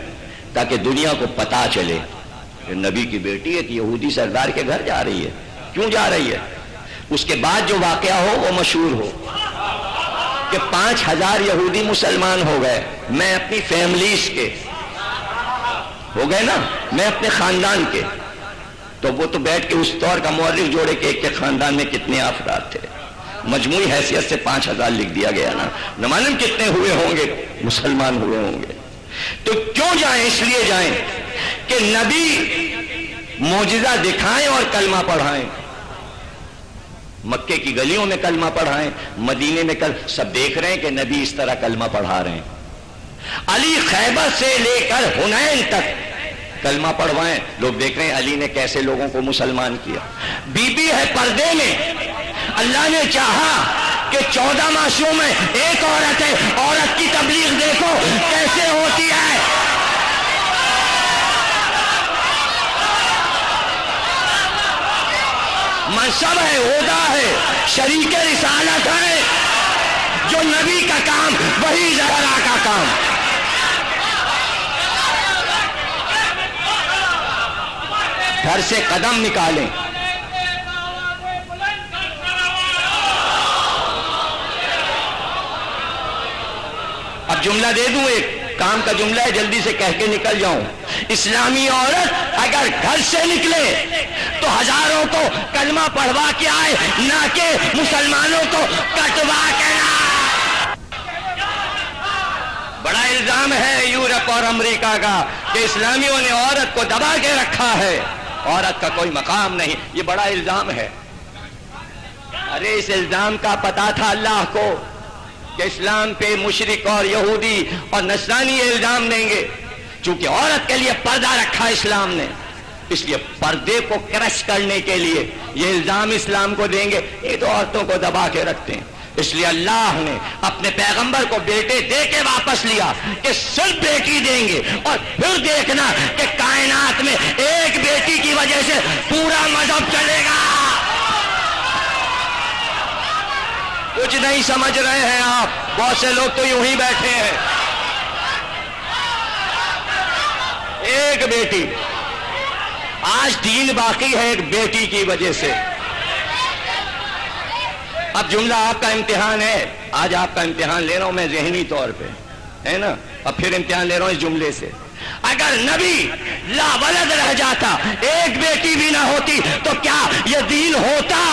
تاکہ دنیا کو پتا چلے کہ نبی کی بیٹی ایک یہودی سردار کے گھر جا رہی ہے۔ کیوں جا رہی ہے؟ اس کے بعد جو واقعہ ہو وہ مشہور ہو کہ 5000 یہودی مسلمان ہو گئے۔ میں اپنی فیملیز کے ہو گئے نا، میں اپنے خاندان کے، تو وہ تو بیٹھ کے اس طور کا مورخ جوڑے کہ ایک کے خاندان میں کتنے افراد تھے، مجموعی حیثیت سے 5000 لکھ دیا گیا نا، نہ معلوم کتنے ہوئے ہوں گے، مسلمان ہوئے ہوں گے۔ تو کیوں جائیں؟ اس لیے جائیں کہ نبی معجزہ دکھائیں اور کلمہ پڑھائیں۔ مکے کی گلیوں میں کلمہ پڑھائیں، مدینے میں سب دیکھ رہے ہیں کہ نبی اس طرح کلمہ پڑھا رہے ہیں۔ علی خیبر سے لے کر حنین تک کلمہ پڑھوائیں، لوگ دیکھ رہے ہیں علی نے کیسے لوگوں کو مسلمان کیا۔ بی بی ہے پردے میں، اللہ نے چاہا کہ 14 معاشوں میں ایک عورت ہے، عورت کی تبلیغ دیکھو کیسے ہوتی ہے۔ منصب ہے، عہدہ ہے، شریک رسالت ہے، جو نبی کا کام وہی زہرا کا کام۔ گھر سے قدم نکالیں، اب جملہ دے دوں، ایک کام کا جملہ ہے، جلدی سے کہہ کے نکل جاؤں۔ اسلامی عورت اگر گھر سے نکلے تو ہزاروں کو کلمہ پڑھوا کے آئے، نہ کہ مسلمانوں کو کٹوا کے آئے۔ بڑا الزام ہے یورپ اور امریکہ کا کہ اسلامیوں نے عورت کو دبا کے رکھا ہے، عورت کا کوئی مقام نہیں، یہ بڑا الزام ہے۔ ارے اس الزام کا پتا تھا اللہ کو کہ اسلام پہ مشرک اور یہودی اور نصرانی الزام دیں گے، چونکہ عورت کے لیے پردہ رکھا اسلام نے، اس لیے پردے کو کرش کرنے کے لیے یہ الزام اسلام کو دیں گے، یہ تو عورتوں کو دبا کے رکھتے ہیں۔ اس لیے اللہ نے اپنے پیغمبر کو بیٹے دے کے واپس لیا کہ صرف بیٹی دیں گے، اور پھر دیکھنا کہ کائنات میں ایک بیٹی کی وجہ سے پورا مذہب چلے گا۔ کچھ نہیں سمجھ رہے ہیں آپ، بہت سے لوگ تو یوں ہی بیٹھے ہیں۔ ایک بیٹی، آج دین باقی ہے ایک بیٹی کی وجہ سے۔ اب جملہ آپ کا امتحان ہے، آج آپ کا امتحان لے رہا ہوں میں ذہنی طور پہ، ہے نا، اب پھر امتحان لے رہا ہوں اس جملے سے۔ اگر نبی لا ولد رہ جاتا، ایک بیٹی بھی نہ ہوتی، تو کیا یہ دین ہوتا؟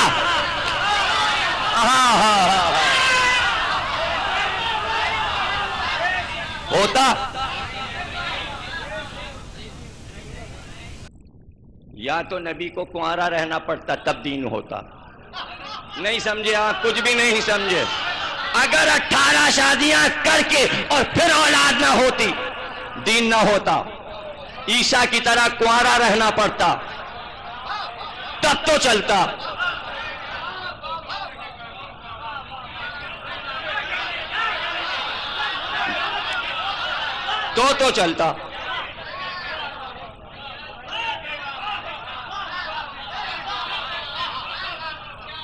ہوتا؟ یا تو نبی کو کنوارا رہنا پڑتا تب دین ہوتا۔ نہیں سمجھے آپ، کچھ بھی نہیں سمجھے۔ اگر 18 شادیاں کر کے اور پھر اولاد نہ ہوتی، دین نہ ہوتا۔ عیسیٰ کی طرح کنوارا رہنا پڑتا تب تو چلتا۔ تو چلتا۔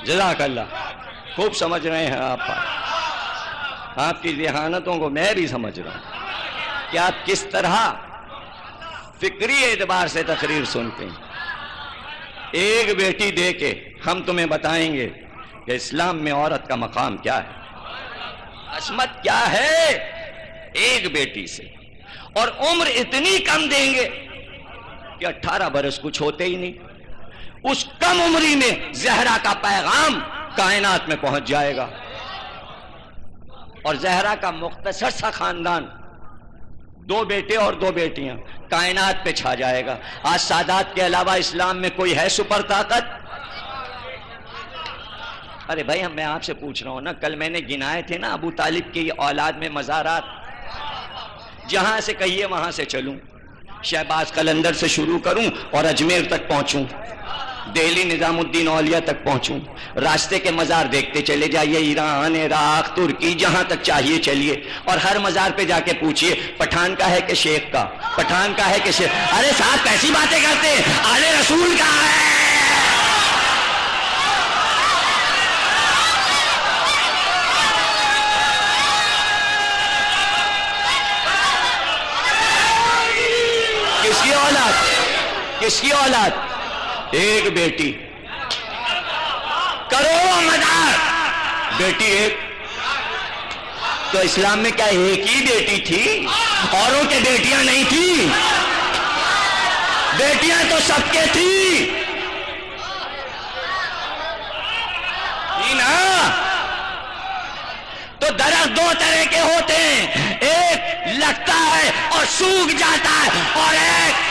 جزاک اللہ، خوب سمجھ رہے ہیں آپ کی ذہانتوں کو میں بھی سمجھ رہا ہوں کہ آپ کس طرح فکری اعتبار سے تقریر سنتے ہیں۔ ایک بیٹی دے کے ہم تمہیں بتائیں گے کہ اسلام میں عورت کا مقام کیا ہے۔ عصمت کیا ہے؟ ایک بیٹی سے، اور عمر اتنی کم دیں گے کہ 18 برس کچھ ہوتے ہی نہیں. اس کم عمری میں زہرا کا پیغام کائنات میں پہنچ جائے گا، اور زہرا کا مختصر سا خاندان، 2 بیٹے اور 2 بیٹیاں، کائنات پہ چھا جائے گا. آج سادات کے علاوہ اسلام میں کوئی ہے سپر طاقت؟ ارے بھائی میں آپ سے پوچھ رہا ہوں نا، کل میں نے گنائے تھے نا ابو طالب کی اولاد میں مزارات، جہاں سے کہیے وہاں سے چلوں، شہباز قلندر سے شروع کروں اور اجمیر تک پہنچوں، دہلی نظام الدین اولیاء تک پہنچوں، راستے کے مزار دیکھتے چلے جائیے، ایران، عراق، ترکی، جہاں تک چاہیے چلیے، اور ہر مزار پہ جا کے پوچھئے پٹھان کا ہے کہ شیخ کا، پٹھان کا ہے کہ شیخ. ارے صاحب کیسی باتیں کرتے ہیں، آل رسول کا ہے. کس کی اولاد؟ کس کی اولاد؟ ایک بیٹی، کروڑوں مزار، بیٹی ایک. تو اسلام میں کیا ایک ہی بیٹی تھی؟ اوروں کے بیٹیاں نہیں تھی؟ بیٹیاں تو سب کے تھی نا. تو درخت 2 طرح کے ہوتے ہیں، ایک لگتا ہے اور سوکھ جاتا ہے، اور ایک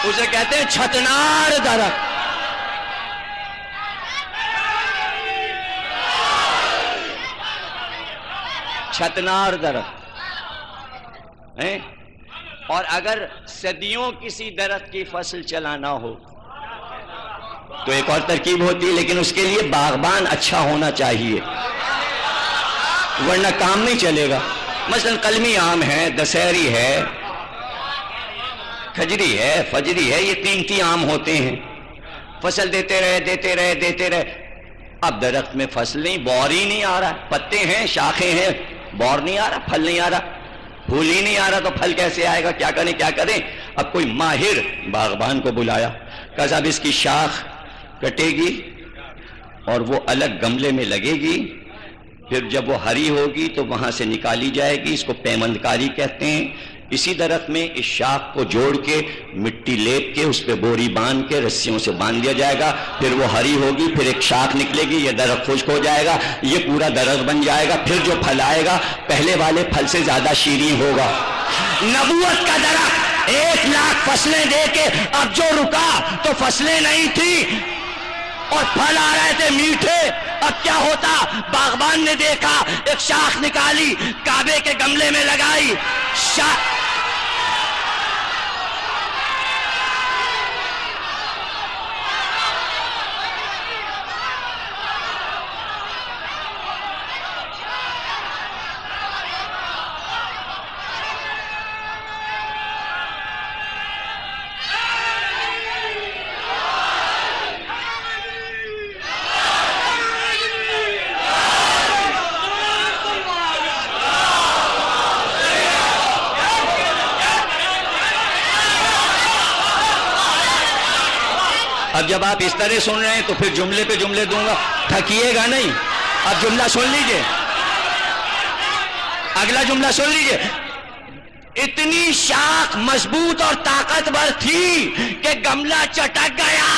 اسے کہتے ہیں چھتنار درخت. چھتنار درخت ہیں. اور اگر صدیوں کسی درخت کی فصل چلانا ہو تو ایک اور ترکیب ہوتی ہے، لیکن اس کے لیے باغبان اچھا ہونا چاہیے، ورنہ کام نہیں چلے گا. مثلا قلمی آم ہے، دسہری ہے، کھجری ہے، فجری ہے، یہ قیمتی آم ہوتے ہیں. فصل دیتے رہے دیتے رہے دیتے رہے، اب درخت میں فصل نہیں، بور ہی نہیں آ رہا. پتے ہیں، شاخیں ہیں، بور نہیں آ رہا، پھل نہیں آ رہا، پھول ہی نہیں آ رہا، تو پھل کیسے آئے گا؟ کیا کریں کیا کریں؟ اب کوئی ماہر باغبان کو بلایا، کہا صاحب اس کی شاخ کٹے گی اور وہ الگ گملے میں لگے گی، پھر جب وہ ہری ہوگی تو وہاں سے نکالی جائے گی، اس کو پیمند کاری کہتے ہیں. اسی درخت میں اس شاخ کو جوڑ کے مٹی لیپ کے اس پہ بوری باندھ کے رسیوں سے باندھ دیا جائے گا، پھر وہ ہری ہوگی، پھر ایک شاخ نکلے گی، یہ درخت خشک ہو جائے گا، یہ پورا درخت بن جائے گا. پھر جو پھل آئے گا پہلے والے پھل سے زیادہ شیریں ہوگا. نبوت کا درخت 1,00,000 فصلیں دے کے اب جو رکا تو فصلیں نہیں تھی اور پھل آ رہے تھے میٹھے. اب کیا ہوتا؟ باغبان نے دیکھا، ایک شاخ نکالی، کعبے کے گملے میں لگائی. اب جب آپ اس طرح سن رہے ہیں تو پھر جملے پہ جملے دوں گا، تھکیے گا نہیں. اب جملہ سن لیجئے، اگلا جملہ سن لیجئے. اتنی شاخ مضبوط اور طاقتور تھی کہ گملہ چٹک گیا.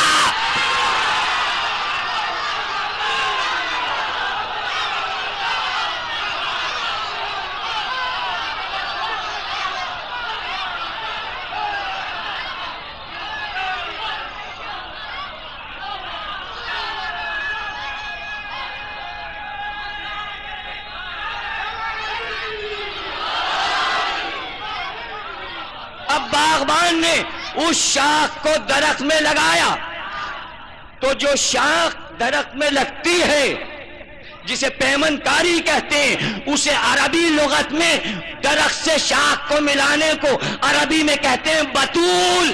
باغبان نے اس شاخ کو درخت میں لگایا تو جو شاخ درخت میں لگتی ہے جسے پیمن کاری کہتے ہیں، اسے عربی لغت میں درخت سے شاخ کو ملانے کو عربی میں کہتے ہیں بطول.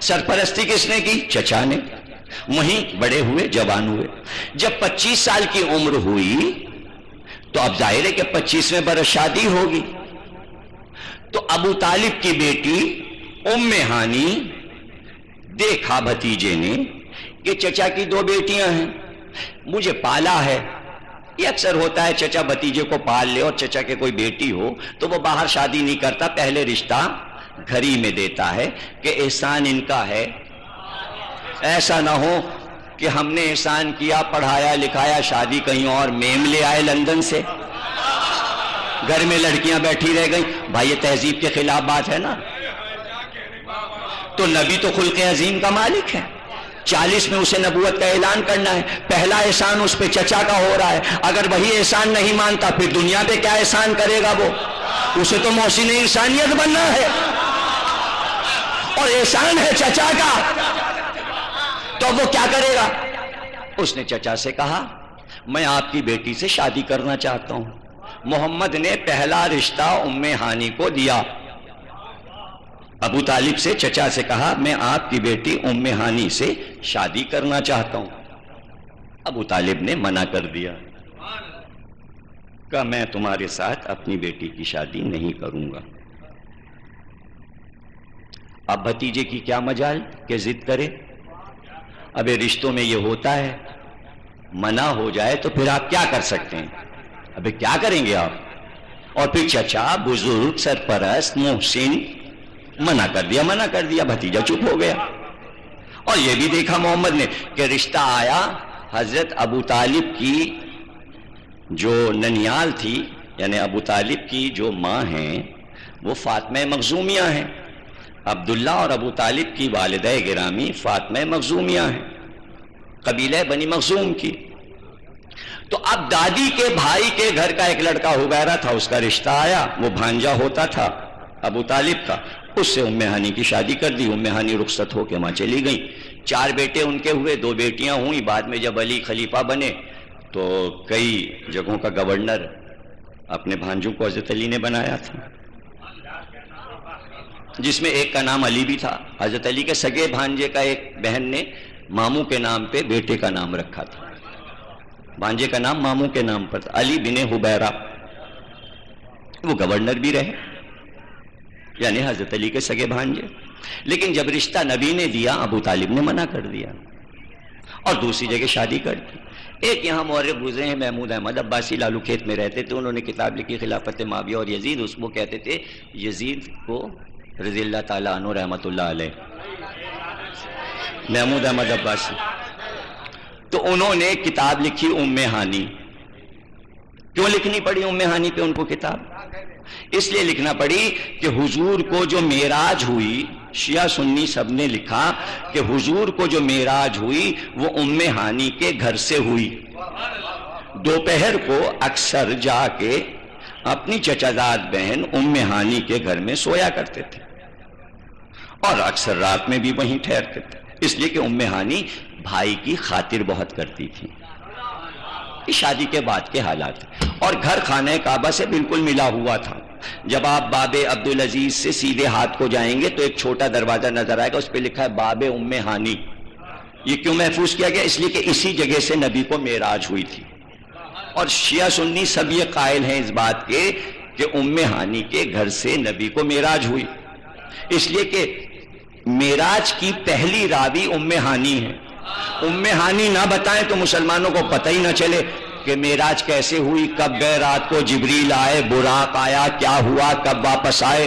سرپرستی کس نے کی؟ چچا نے. وہیں بڑے ہوئے، جوان ہوئے. جب 25 سال کی عمر ہوئی تو اب ظاہر ہے کہ 25ویں برس شادی ہوگی. تو ابو طالب کی بیٹی ام ہانی دیکھا بھتیجے نے کہ چچا کی 2 بیٹیاں ہیں، مجھے پالا ہے. یہ اکثر ہوتا ہے چچا بھتیجے کو پال لے اور چچا کے کوئی بیٹی ہو تو وہ باہر شادی نہیں کرتا، پہلے رشتہ گھر ہی میں دیتا ہے کہ احسان ان کا ہے. ایسا نہ ہو کہ ہم نے احسان کیا، پڑھایا لکھایا، شادی کہیں اور میم لے آئے لندن سے، گھر میں لڑکیاں بیٹھی رہ گئیں. بھائی یہ تہذیب کے خلاف بات ہے نا. تو نبی تو خلق عظیم کا مالک ہے، 40 میں اسے نبوت کا اعلان کرنا ہے. پہلا احسان اس پہ چچا کا ہو رہا ہے. اگر وہی احسان نہیں مانتا پھر دنیا پہ کیا احسان کرے گا وہ؟ اسے تو محسن انسانیت بننا ہے، اور احسان ہے چچا کا تو وہ کیا کرے گا؟ اس نے چچا سے کہا میں آپ کی بیٹی سے شادی کرنا چاہتا ہوں. محمد نے پہلا رشتہ ام ہانی کو دیا. ابو طالب سے چچا سے کہا میں آپ کی بیٹی ام ہانی سے شادی کرنا چاہتا ہوں. ابو طالب نے منع کر دیا، کہا میں تمہارے ساتھ اپنی بیٹی کی شادی نہیں کروں گا. اب بھتیجے کی کیا مجال کہ ضد کرے؟ اب رشتوں میں یہ ہوتا ہے، منع ہو جائے تو پھر آپ کیا کر سکتے ہیں؟ ابھی کیا کریں گے آپ؟ اور پھر چچا بزرگ سرپرست محسن منع کر دیا، بھتیجا چپ ہو گیا. اور یہ بھی دیکھا محمد نے کہ رشتہ آیا. حضرت ابو طالب کی جو ننیال تھی، یعنی ابو طالب کی جو ماں ہیں وہ فاطمہ مخزومیہ ہیں. عبداللہ اور ابو طالب کی والدہ گرامی فاطمہ مخزومیہ ہیں، قبیلہ بنی مخزوم کی. تو اب دادی کے بھائی کے گھر کا ایک لڑکا حبیرہ تھا، اس کا رشتہ آیا، وہ بھانجا ہوتا تھا ابو طالب کا. اس سے ام ہانی کی شادی کر دی. ام ہانی رخصت ہو کے وہاں چلی گئیں. 4 بیٹے ان کے ہوئے، 2 بیٹیاں ہوئیں. بعد میں جب علی خلیفہ بنے تو کئی جگہوں کا گورنر اپنے بھانجوں کو حضرت علی نے بنایا تھا، جس میں ایک کا نام علی بھی تھا. حضرت علی کے سگے بھانجے کا ایک بہن نے ماموں کے نام پہ بیٹے کا نام رکھا تھا. بھانجے کا نام ماموں کے نام پر تھا، علی بن حبیرہ. وہ گورنر بھی رہے، یعنی حضرت علی کے سگے بھانجے. لیکن جب رشتہ نبی نے دیا ابو طالب نے منع کر دیا اور دوسری جگہ شادی کر دی. ایک یہاں مورخ گزرے ہیں محمود احمد عباسی، لالو کھیت میں رہتے تھے. انہوں نے کتاب لکھی خلافت معاویہ اور یزید. اس کو کہتے تھے یزید کو رضی اللہ تعالیٰ عنہ رحمۃ اللہ علیہ، محمود احمد عباسی. تو انہوں نے کتاب لکھی ام ہانی. کیوں لکھنی پڑی ام ہانی پہ ان کو کتاب؟ اس لیے لکھنا پڑی کہ حضور کو جو معراج ہوئی، شیعہ سنی سب نے لکھا کہ حضور کو جو معراج ہوئی وہ ام ہانی کے گھر سے ہوئی. دوپہر کو اکثر جا کے اپنی چچازاد بہن ام ہانی کے گھر میں سویا کرتے تھے اور اکثر رات میں بھی وہیں ٹھہرتے تھے. اس لیے کہ ام ہانی بھائی کی خاطر بہت کرتی تھی. شادی کے بعد کے حالات، اور گھر خانہ کعبہ سے بالکل ملا ہوا تھا. جب آپ باب عبدالعزیز سے سیدھے ہاتھ کو جائیں گے تو ایک چھوٹا دروازہ نظر آئے گا، اس پہ لکھا ہے باب ام ہانی. یہ کیوں محفوظ کیا گیا؟ اس لیے کہ اسی جگہ سے نبی کو معراج ہوئی تھی. اور شیعہ سنی سب یہ قائل ہیں اس بات کے کہ ام ہانی کے گھر سے نبی کو معراج ہوئی. اس لیے کہ معراج کی پہلی راوی ام ہانی ہے. ام ہانی نہ بتائیں تو مسلمانوں کو پتہ ہی نہ چلے کہ معراج کیسے ہوئی، کب گئے، رات کو جبریل آئے، براق آیا، کیا ہوا، کب واپس آئے.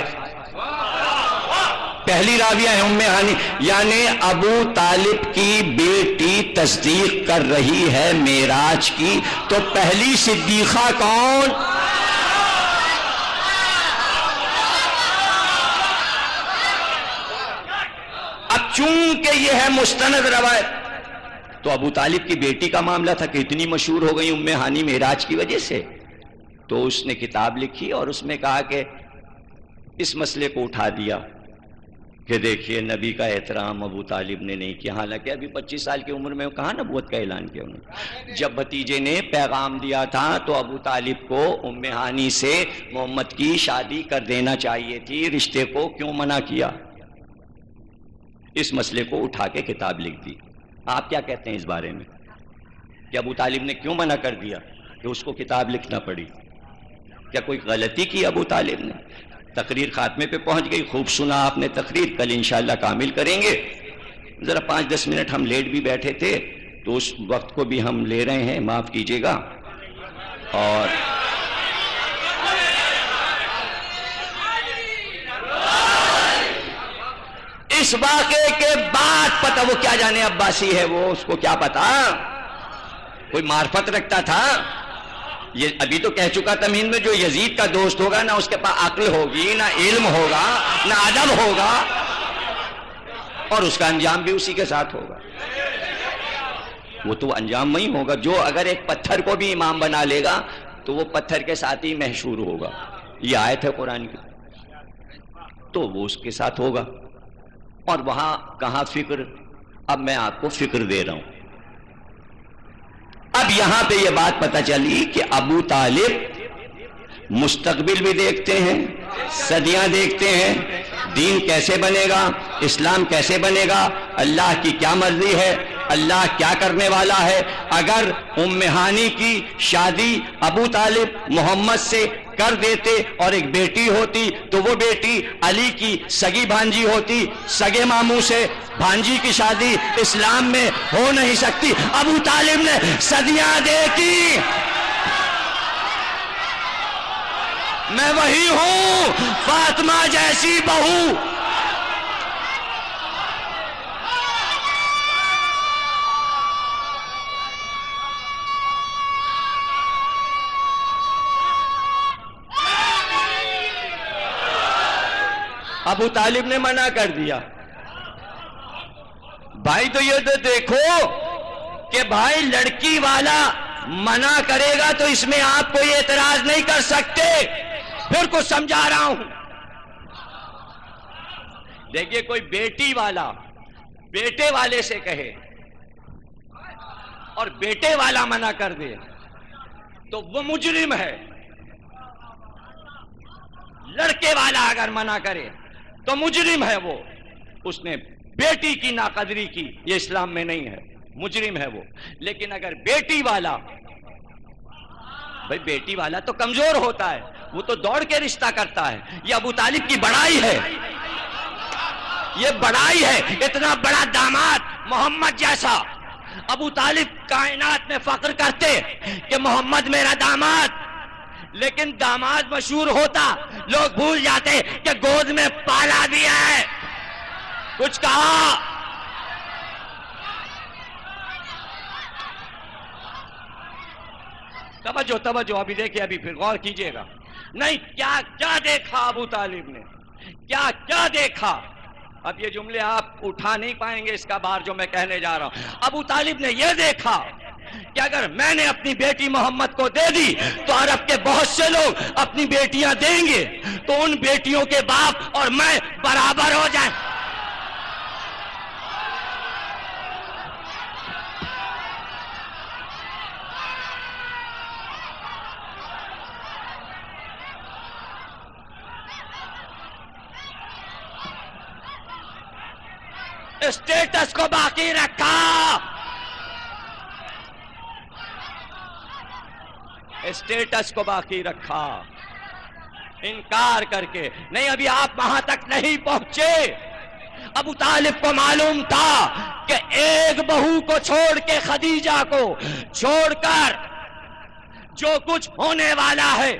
پہلی راویہ ہے ام ہانی. یعنی ابو طالب کی بیٹی تصدیق کر رہی ہے معراج کی، تو پہلی صدیقہ کون؟ اب چونکہ یہ ہے مستند روایت، تو ابو طالب کی بیٹی کا معاملہ تھا کہ اتنی مشہور ہو گئی ام ہانی معراج کی وجہ سے، تو اس نے کتاب لکھی اور اس میں کہا کہ اس مسئلے کو اٹھا دیا کہ دیکھیے نبی کا احترام ابو طالب نے نہیں کیا. حالانکہ ابھی 25 سال کی عمر میں کہاں نبوت کا اعلان کیا انہوں نے. جب بھتیجے نے پیغام دیا تھا تو ابو طالب کو ام ہانی سے محمد کی شادی کر دینا چاہیے تھی، رشتے کو کیوں منع کیا؟ اس مسئلے کو اٹھا کے کتاب لکھ دی. آپ کیا کہتے ہیں اس بارے میں کہ ابو طالب نے کیوں منع کر دیا کہ اس کو کتاب لکھنا پڑی؟ کیا کوئی غلطی کی ابو طالب نے؟ تقریر خاتمے پہ پہنچ گئی. خوب سنا آپ نے تقریر، کل انشاءاللہ کامل کریں گے. ذرا 5-10 منٹ ہم لیٹ بھی بیٹھے تھے تو اس وقت کو بھی ہم لے رہے ہیں، معاف کیجیے گا. اور اس واقعے کے بعد پتہ، وہ کیا جانے عباسی ہے، وہ اس کو کیا پتا، کوئی معرفت رکھتا تھا. یہ ابھی تو کہہ چکا تمہید میں، جو یزید کا دوست ہوگا نہ اس کے پاس عقل ہوگی، نہ علم ہوگا، نہ ادب ہوگا، اور اس کا انجام بھی اسی کے ساتھ ہوگا. وہ تو انجام وہی ہوگا جو اگر ایک پتھر کو بھی امام بنا لے گا تو وہ پتھر کے ساتھ ہی محشور ہوگا. یہ آیت ہے قرآن کی، تو وہ اس کے ساتھ ہوگا. اور وہاں کہاں فکر؟ اب میں آپ کو فکر دے رہا ہوں. اب یہاں پہ یہ بات پتہ چلی کہ ابو طالب مستقبل بھی دیکھتے ہیں، صدیاں دیکھتے ہیں، دین کیسے بنے گا، اسلام کیسے بنے گا، اللہ کی کیا مرضی ہے، اللہ کیا کرنے والا ہے. اگر ام ہانی کی شادی ابو طالب محمد سے کر دیتے اور ایک بیٹی ہوتی تو وہ بیٹی علی کی سگی بھانجی ہوتی. سگے ماموں سے بھانجی کی شادی اسلام میں ہو نہیں سکتی. ابو طالب نے صدیاں دیکھی. میں وہی ہوں، فاطمہ جیسی بہو. ابو طالب نے منع کر دیا. بھائی تو یہ تو دیکھو کہ بھائی لڑکی والا منع کرے گا تو اس میں آپ کوئی اعتراض نہیں کر سکتے. پھر کچھ سمجھا رہا ہوں. دیکھیے کوئی بیٹی والا بیٹے والے سے کہے اور بیٹے والا منع کر دے تو وہ مجرم ہے. لڑکے والا اگر منع کرے تو مجرم ہے وہ. اس نے بیٹی کی ناقدری کی، یہ اسلام میں نہیں ہے، مجرم ہے وہ. لیکن اگر بیٹی والا، بھائی بیٹی والا تو کمزور ہوتا ہے، وہ تو دوڑ کے رشتہ کرتا ہے. یہ ابو طالب کی بڑائی ہے، یہ بڑائی ہے. اتنا بڑا داماد محمد جیسا. ابو طالب کائنات میں فخر کرتے کہ محمد میرا داماد، لیکن داماد مشہور ہوتا لوگ بھول جاتے کہ گود میں پالا بھی ہے. کچھ کہا؟ توجہ توجہ، ابھی دیکھیں، ابھی پھر غور کیجئے گا. نہیں، کیا کیا دیکھا ابو طالب نے، کیا کیا دیکھا. اب یہ جملے آپ اٹھا نہیں پائیں گے اس کا بار جو میں کہنے جا رہا ہوں. ابو طالب نے یہ دیکھا کہ اگر میں نے اپنی بیٹی محمد کو دے دی تو عرب کے بہت سے لوگ اپنی بیٹیاں دیں گے تو ان بیٹیوں کے باپ اور میں برابر ہو جائیں. اسٹیٹس کو باقی رکھا، اسٹیٹس کو باقی رکھا، انکار کر کے نہیں. ابھی آپ وہاں تک نہیں پہنچے. ابو طالب کو معلوم تھا کہ ایک بہو کو چھوڑ کے، خدیجہ کو چھوڑ کر جو کچھ ہونے والا ہے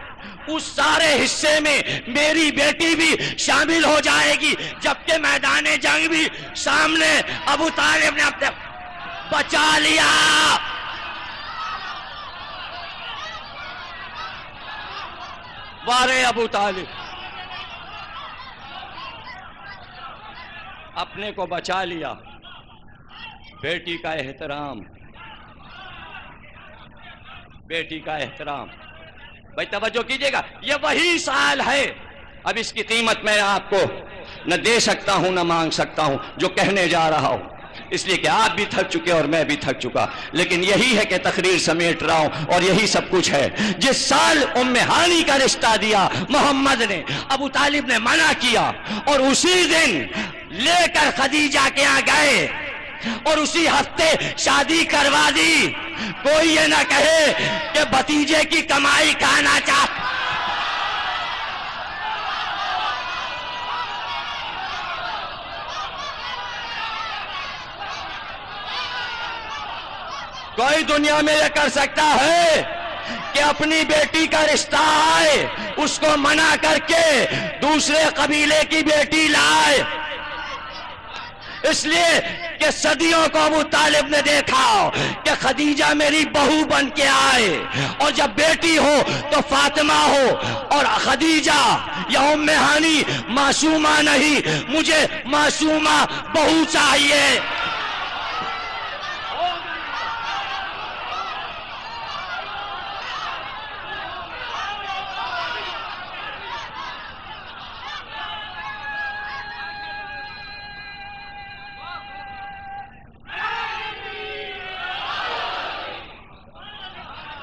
اس سارے حصے میں میری بیٹی بھی شامل ہو جائے گی. جبکہ میدان جنگ بھی سامنے ابو طالب نے اپنے بچا لیا. وارے ابو طالب، اپنے کو بچا لیا. بیٹی کا احترام، بیٹی کا احترام. بھائی توجہ کیجئے گا، یہ وہی سال ہے. اب اس کی قیمت میں آپ کو نہ دے سکتا ہوں نہ مانگ سکتا ہوں جو کہنے جا رہا ہوں، اس لیے کہ آپ بھی تھک چکے اور میں بھی تھک چکا. لیکن یہی ہے کہ تقریر سمیٹ رہا ہوں اور یہی سب کچھ ہے. جس سال ام ہانی کا رشتہ دیا محمد نے، ابو طالب نے منع کیا اور اسی دن لے کر خدیجہ کے یہاں گئے اور اسی ہفتے شادی کروا دی. کوئی یہ نہ کہے کہ بھتیجے کی کمائی کھانا چاہتا. کوئی دنیا میں یہ کر سکتا ہے کہ اپنی بیٹی کا رشتہ آئے اس کو منع کر کے دوسرے قبیلے کی بیٹی لائے؟ اس لیے کہ صدیوں کو ابو طالب نے دیکھا کہ خدیجہ میری بہو بن کے آئے، اور جب بیٹی ہو تو فاطمہ ہو، اور خدیجہ یا ام ہانی معصومہ نہیں، مجھے معصومہ بہو چاہیے.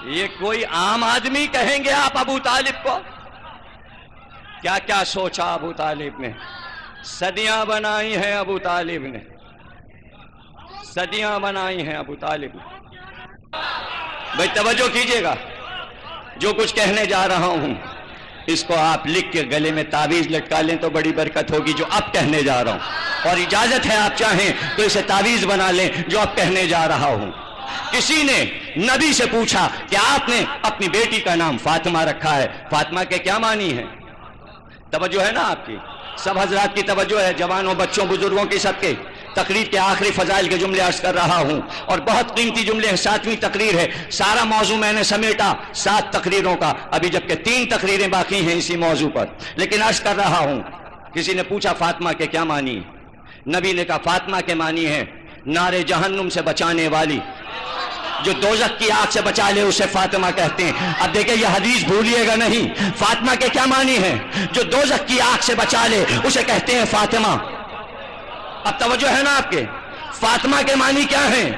یہ کوئی عام آدمی کہیں گے آپ ابو طالب کو؟ کیا کیا سوچا ابو طالب نے؟ صدیاں بنائی ہیں ابو طالب نے، صدیاں بنائی ہیں ابو طالب نے. بھائی توجہ کیجئے گا، جو کچھ کہنے جا رہا ہوں اس کو آپ لکھ کے گلے میں تعویذ لٹکا لیں تو بڑی برکت ہوگی جو اب کہنے جا رہا ہوں، اور اجازت ہے آپ چاہیں تو اسے تعویذ بنا لیں جو اب کہنے جا رہا ہوں. کسی نے نبی سے پوچھا کہ آپ نے اپنی بیٹی کا نام فاطمہ رکھا ہے، فاطمہ کے کیا معنی ہے؟ توجہ ہے نا آپ کی؟ سب حضرات کی توجہ ہے، جوانوں، بچوں، بزرگوں کی، سب کے. تقریر کے آخری فضائل کے جملے عرض کر رہا ہوں، اور بہت قیمتی جملے ہیں. 7ویں تقریر ہے، سارا موضوع میں نے سمیٹا 7 تقریروں کا، ابھی جبکہ 3 تقریریں باقی ہیں اسی موضوع پر، لیکن عرض کر رہا ہوں. کسی نے پوچھا فاطمہ کے کیا معنی ہے؟ نبی نے کہا فاطمہ کے معنی ہے نار جہنم سے بچانے والی، جو دوزخ کی آگ سے بچا لے اسے فاطمہ کہتے ہیں. اب دیکھیں یہ حدیث بھولیے گا نہیں. فاطمہ کے کیا معنی ہے؟ جو دوزخ کی آگ سے بچا لے اسے کہتے ہیں فاطمہ. اب توجہ ہے نا آپ کے؟ فاطمہ کے معنی کیا ہیں؟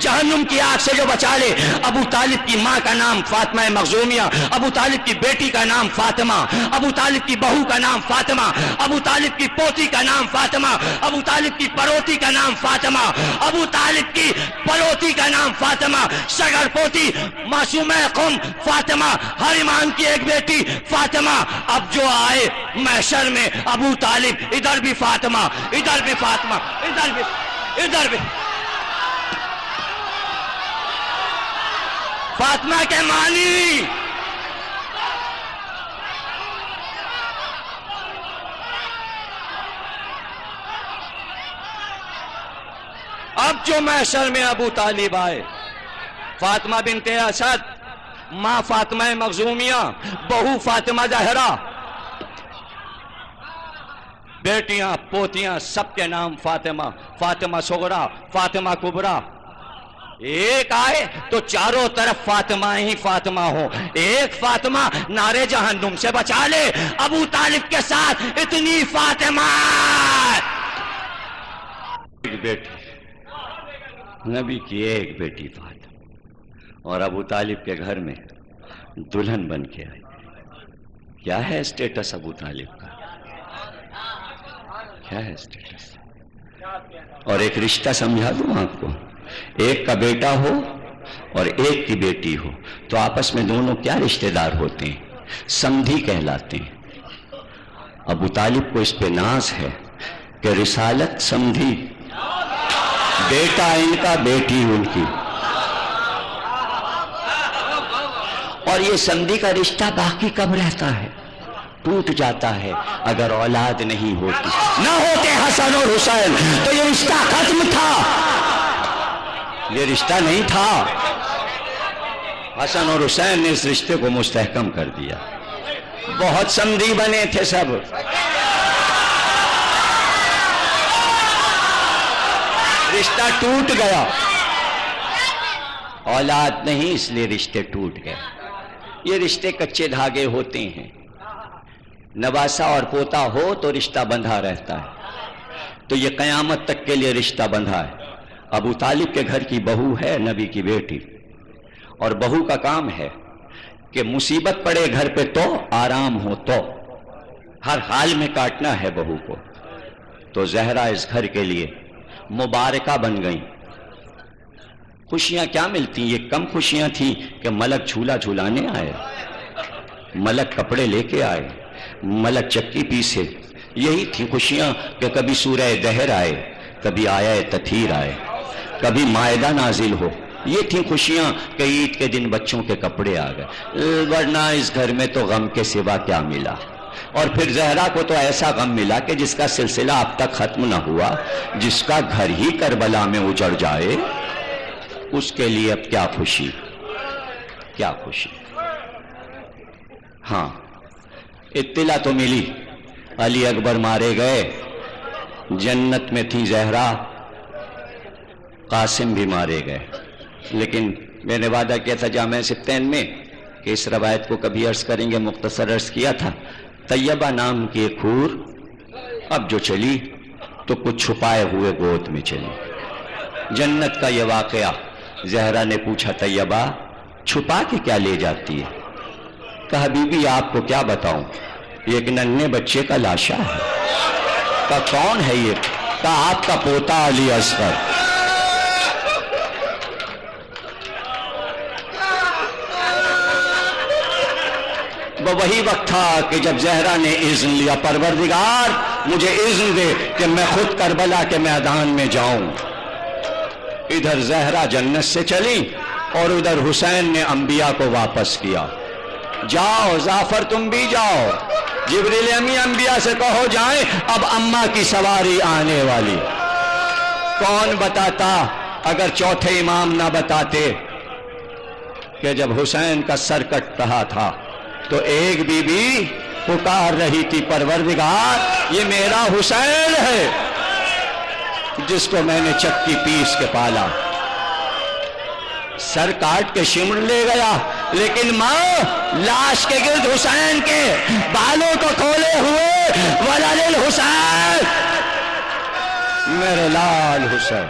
جہنم کی آگ سے جو بچا لے. ابو طالب کی ماں کا نام فاطمہ مخزومیہ، ابو طالب کی بیٹی کا نام فاطمہ، ابو طالب کی بہو کا نام فاطمہ، ابو طالب کی پوتی کا نام فاطمہ، ابو طالب کی پڑوتی کا نام فاطمہ، ابو طالب کی پڑوتی کا نام فاطمہ، سگڑ پوتی معصومہ قوم فاطمہ، ہر امام کی ایک بیٹی فاطمہ. اب جو آئے محشر میں ابو طالب، ادھر بھی فاطمہ، ادھر بھی فاطمہ، ادھر بھی فاطمہ کے معنی. اب جو محشر میں ابو طالب آئے، فاطمہ بنت اسد، ماں فاطمہ مخزومیہ، بہو فاطمہ زہرا، بیٹیاں پوتیاں سب کے نام فاطمہ، فاطمہ صغرا، فاطمہ کبریٰ. ایک آئے تو چاروں طرف فاطمہ ہی فاطمہ ہو. ایک فاطمہ نارے جہنم سے بچا لے، ابو طالب کے ساتھ اتنی فاطمہ. ایک بیٹی، نبی کی ایک بیٹی فاطمہ، اور ابو طالب کے گھر میں دلہن بن کے آئی. کیا ہے اسٹیٹس ابو طالب کا؟ کیا ہے اسٹیٹس؟ اور ایک رشتہ سمجھا دوں آپ کو. ایک کا بیٹا ہو اور ایک کی بیٹی ہو تو آپس میں دونوں کیا رشتہ دار ہوتے ہیں؟ سمدھی کہلاتے ہیں. ابو طالب کو اس پہ ناز ہے کہ رسالت سمدھی، بیٹا ان کا بیٹی ان کی، اور یہ سمدھی کا رشتہ باقی کب رہتا ہے؟ ٹوٹ جاتا ہے اگر اولاد نہیں ہوتی. نہ ہوتے حسن اور حسین تو یہ رشتہ ختم تھا، یہ رشتہ نہیں تھا. حسن اور حسین نے اس رشتے کو مستحکم کر دیا. بہت سمدھی بنے تھے سب، رشتہ ٹوٹ گیا. اولاد نہیں اس لیے رشتے ٹوٹ گئے. یہ رشتے کچے دھاگے ہوتے ہیں. نواسا اور پوتا ہو تو رشتہ بندھا رہتا ہے، تو یہ قیامت تک کے لیے رشتہ بندھا ہے. ابو طالب کے گھر کی بہو ہے نبی کی بیٹی، اور بہو کا کام ہے کہ مصیبت پڑے گھر پہ تو آرام ہو، تو ہر حال میں کاٹنا ہے بہو کو. تو زہرا اس گھر کے لیے مبارکہ بن گئیں۔ خوشیاں کیا ملتی، یہ کم خوشیاں تھیں کہ ملک جھولا جھولانے آئے، ملک کپڑے لے کے آئے، ملک چکی پیسے۔ یہی تھی خوشیاں کہ کبھی سورہ دہر آئے، کبھی آیا تطہیر آئے، کبھی مائدہ نازل ہو۔ یہ تھی خوشیاں کہ عید کے دن بچوں کے کپڑے آ گئے، ورنہ اس گھر میں تو غم کے سوا کیا ملا۔ اور پھر زہرا کو تو ایسا غم ملا کہ جس کا سلسلہ اب تک ختم نہ ہوا، جس کا گھر ہی کربلا میں اجڑ جائے، اس کے لیے اب کیا خوشی، کیا خوشی۔ ہاں اطلاع تو ملی علی اکبر مارے گئے، جنت میں تھی زہرا، قاسم بھی مارے گئے، لیکن میں نے وعدہ کیا تھا جامعہ سبتین میں کہ اس روایت کو کبھی عرض کریں گے، مختصر عرض کیا تھا۔ طیبہ نام کی ایک حور اب جو چلی تو کچھ چھپائے ہوئے گود میں چلی۔ جنت کا یہ واقعہ، زہرا نے پوچھا طیبہ چھپا کے کیا لے جاتی ہے؟ کہا بی بی آپ کو کیا بتاؤں، یہ ایک ننھے بچے کا لاشا ہے۔ کہا کون ہے یہ؟ کہا آپ کا پوتا علی اصغر۔ وہی وقت تھا کہ جب زہرا نے اذن لیا، پروردگار مجھے اذن دے کہ میں خود کربلا کے میدان میں جاؤں۔ ادھر زہرا جنت سے چلی اور ادھر حسین نے انبیاء کو واپس کیا۔ جاؤ جعفر تم بھی جاؤ، جبریل امی انبیاء سے کہو جائیں، اب اماں کی سواری آنے والی۔ کون بتاتا اگر چوتھے امام نہ بتاتے کہ جب حسین کا سر کٹ رہا تھا تو ایک بی بی پکار رہی تھی، پروردگار یہ میرا حسین ہے جس کو میں نے چکی پیس کے پالا۔ سر کاٹ کے شمر لے گیا، لیکن ماں لاش کے گرد حسین کے بالوں کو کھولے ہوئے، ولل حسین، میرے لال حسین۔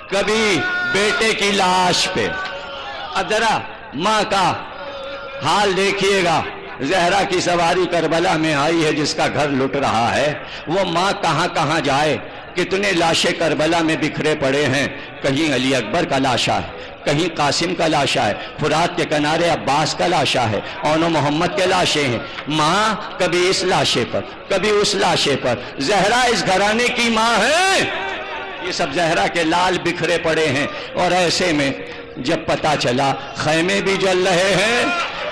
کبھی بیٹے کی لاش پہ، اب ذرا ماں کا حال دیکھیے گا، زہرا کی سواری کربلا میں آئی ہے، جس کا گھر لٹ رہا ہے، وہ ماں کہاں کہاں جائے۔ کتنے لاشیں کربلا میں بکھرے پڑے ہیں، کہیں علی اکبر کا لاشا ہے، کہیں قاسم کا لاشا ہے، فرات کے کنارے عباس کا لاشا ہے، اون و محمد کے لاشیں ہیں۔ ماں کبھی اس لاشے پر، کبھی اس لاشے پر۔ زہرا اس گھرانے کی ماں ہے، یہ سب زہرا کے لال بکھرے پڑے ہیں۔ اور ایسے میں جب پتا چلا خیمے بھی جل رہے ہیں،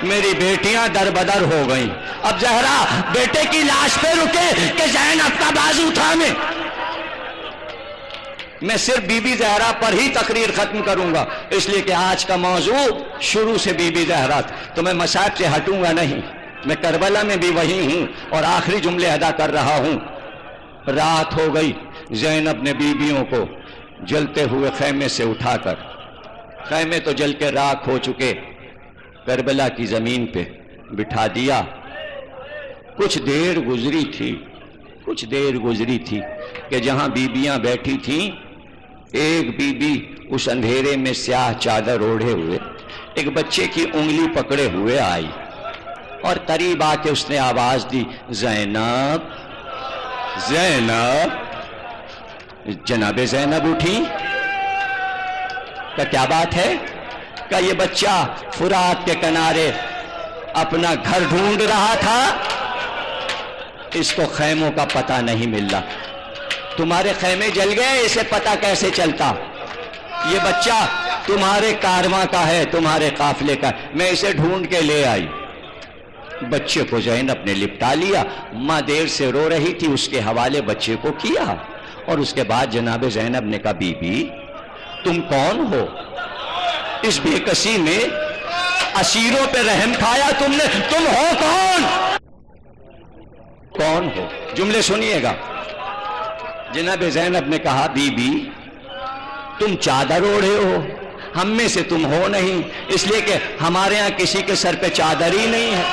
میری بیٹیاں در بدر ہو گئیں۔ اب زہرا بیٹے کی لاش پہ رکے کہ زینب کا بازو تھامے۔ میں صرف بی بی زہرا پر ہی تقریر ختم کروں گا، اس لیے کہ آج کا موضوع شروع سے بی بی زہرا تھا، تو میں مصائب سے ہٹوں گا نہیں۔ میں کربلا میں بھی وہی ہوں اور آخری جملے ادا کر رہا ہوں۔ رات ہو گئی، زینب نے بیویوں کو جلتے ہوئے خیمے سے اٹھا کر، خیمے تو جل کے راکھ ہو چکے، کربلا کی زمین پہ بٹھا دیا۔ کچھ دیر گزری تھی کہ جہاں بیویاں بیٹھی تھیں، ایک بی بی اس اندھیرے میں سیاہ چادر اوڑھے ہوئے ایک بچے کی انگلی پکڑے ہوئے آئی، اور قریب آ کے اس نے آواز دی، زینب زینب۔ جناب زینب اٹھی، کیا بات ہے؟ کہ یہ بچہ فرات کے کنارے اپنا گھر ڈھونڈ رہا تھا، اس کو خیموں کا پتہ نہیں مل رہا۔ تمہارے خیمے جل گئے، اسے پتہ کیسے چلتا؟ یہ بچہ تمہارے کارواں کا ہے، تمہارے قافلے کا ہے، میں اسے ڈھونڈ کے لے آئی۔ بچے کو زینب نے لپٹا لیا، ماں دیر سے رو رہی تھی، اس کے حوالے بچے کو کیا، اور اس کے بعد جناب زینب نے کہا بی بی تم کون ہو؟ اس بے کسی میں اسیروں پہ رحم کھایا تم نے، تم ہو کون؟ کون ہو؟ جملے سنیے گا۔ جناب زینب نے کہا بی بی تم چادر اوڑھے ہو، ہم میں سے تم ہو نہیں، اس لیے کہ ہمارے ہاں کسی کے سر پہ چادر ہی نہیں ہے۔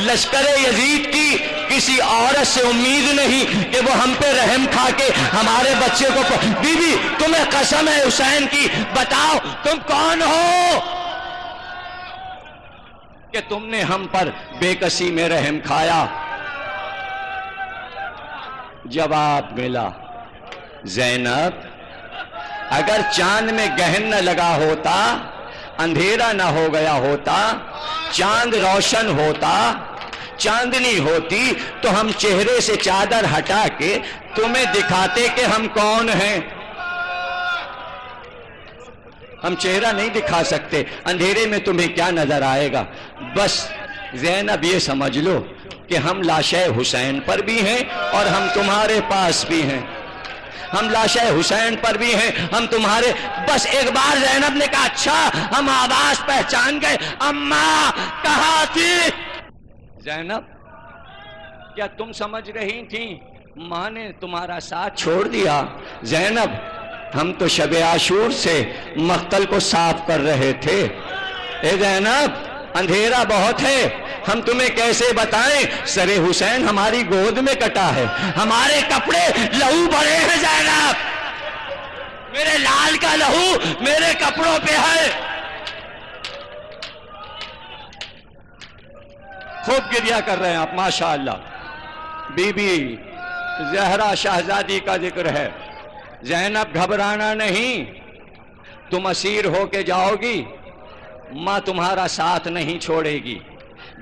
لشکر یزید کی کسی عورت سے امید نہیں کہ وہ ہم پہ رحم کھا کے ہمارے بچے کو بی بی تمہیں قسم ہے حسین کی، بتاؤ تم کون ہو کہ تم نے ہم پر بے کسی میں رحم کھایا؟ جواب ملا، زینب اگر چاند میں گہن نہ لگا ہوتا، اندھیرا نہ ہو گیا ہوتا، چاند روشن ہوتا، چاندنی ہوتی، تو ہم چہرے سے چادر ہٹا کے تمہیں دکھاتے کہ ہم کون ہیں۔ ہم چہرہ نہیں دکھا سکتے، اندھیرے میں تمہیں کیا نظر آئے گا؟ بس زینب یہ سمجھ لو کہ ہم لاشے حسین پر بھی ہیں اور ہم تمہارے پاس بھی ہیں، ہم لاشے حسین پر بھی ہیں، ہم تمہارے۔ بس ایک بار زینب نے کہا اچھا ہم آواز پہچان گئے، اماں کہاں تھی؟ زینب کیا تم سمجھ رہی تھیں ماں نے تمہارا ساتھ چھوڑ دیا؟ زینب ہم تو شب عاشور سے مقتل کو صاف کر رہے تھے۔ اے زینب اندھیرا بہت ہے، ہم تمہیں کیسے بتائیں، سر حسین ہماری گود میں کٹا ہے، ہمارے کپڑے لہو بھرے ہیں زینب، میرے لال کا لہو میرے کپڑوں پہ ہے۔ خوب گریہ کر رہے ہیں آپ ماشاءاللہ۔ بی بی زہرا شہزادی کا ذکر ہے۔ زینب گھبرانا نہیں، تم اسیر ہو کے جاؤ گی، ماں تمہارا ساتھ نہیں چھوڑے گی،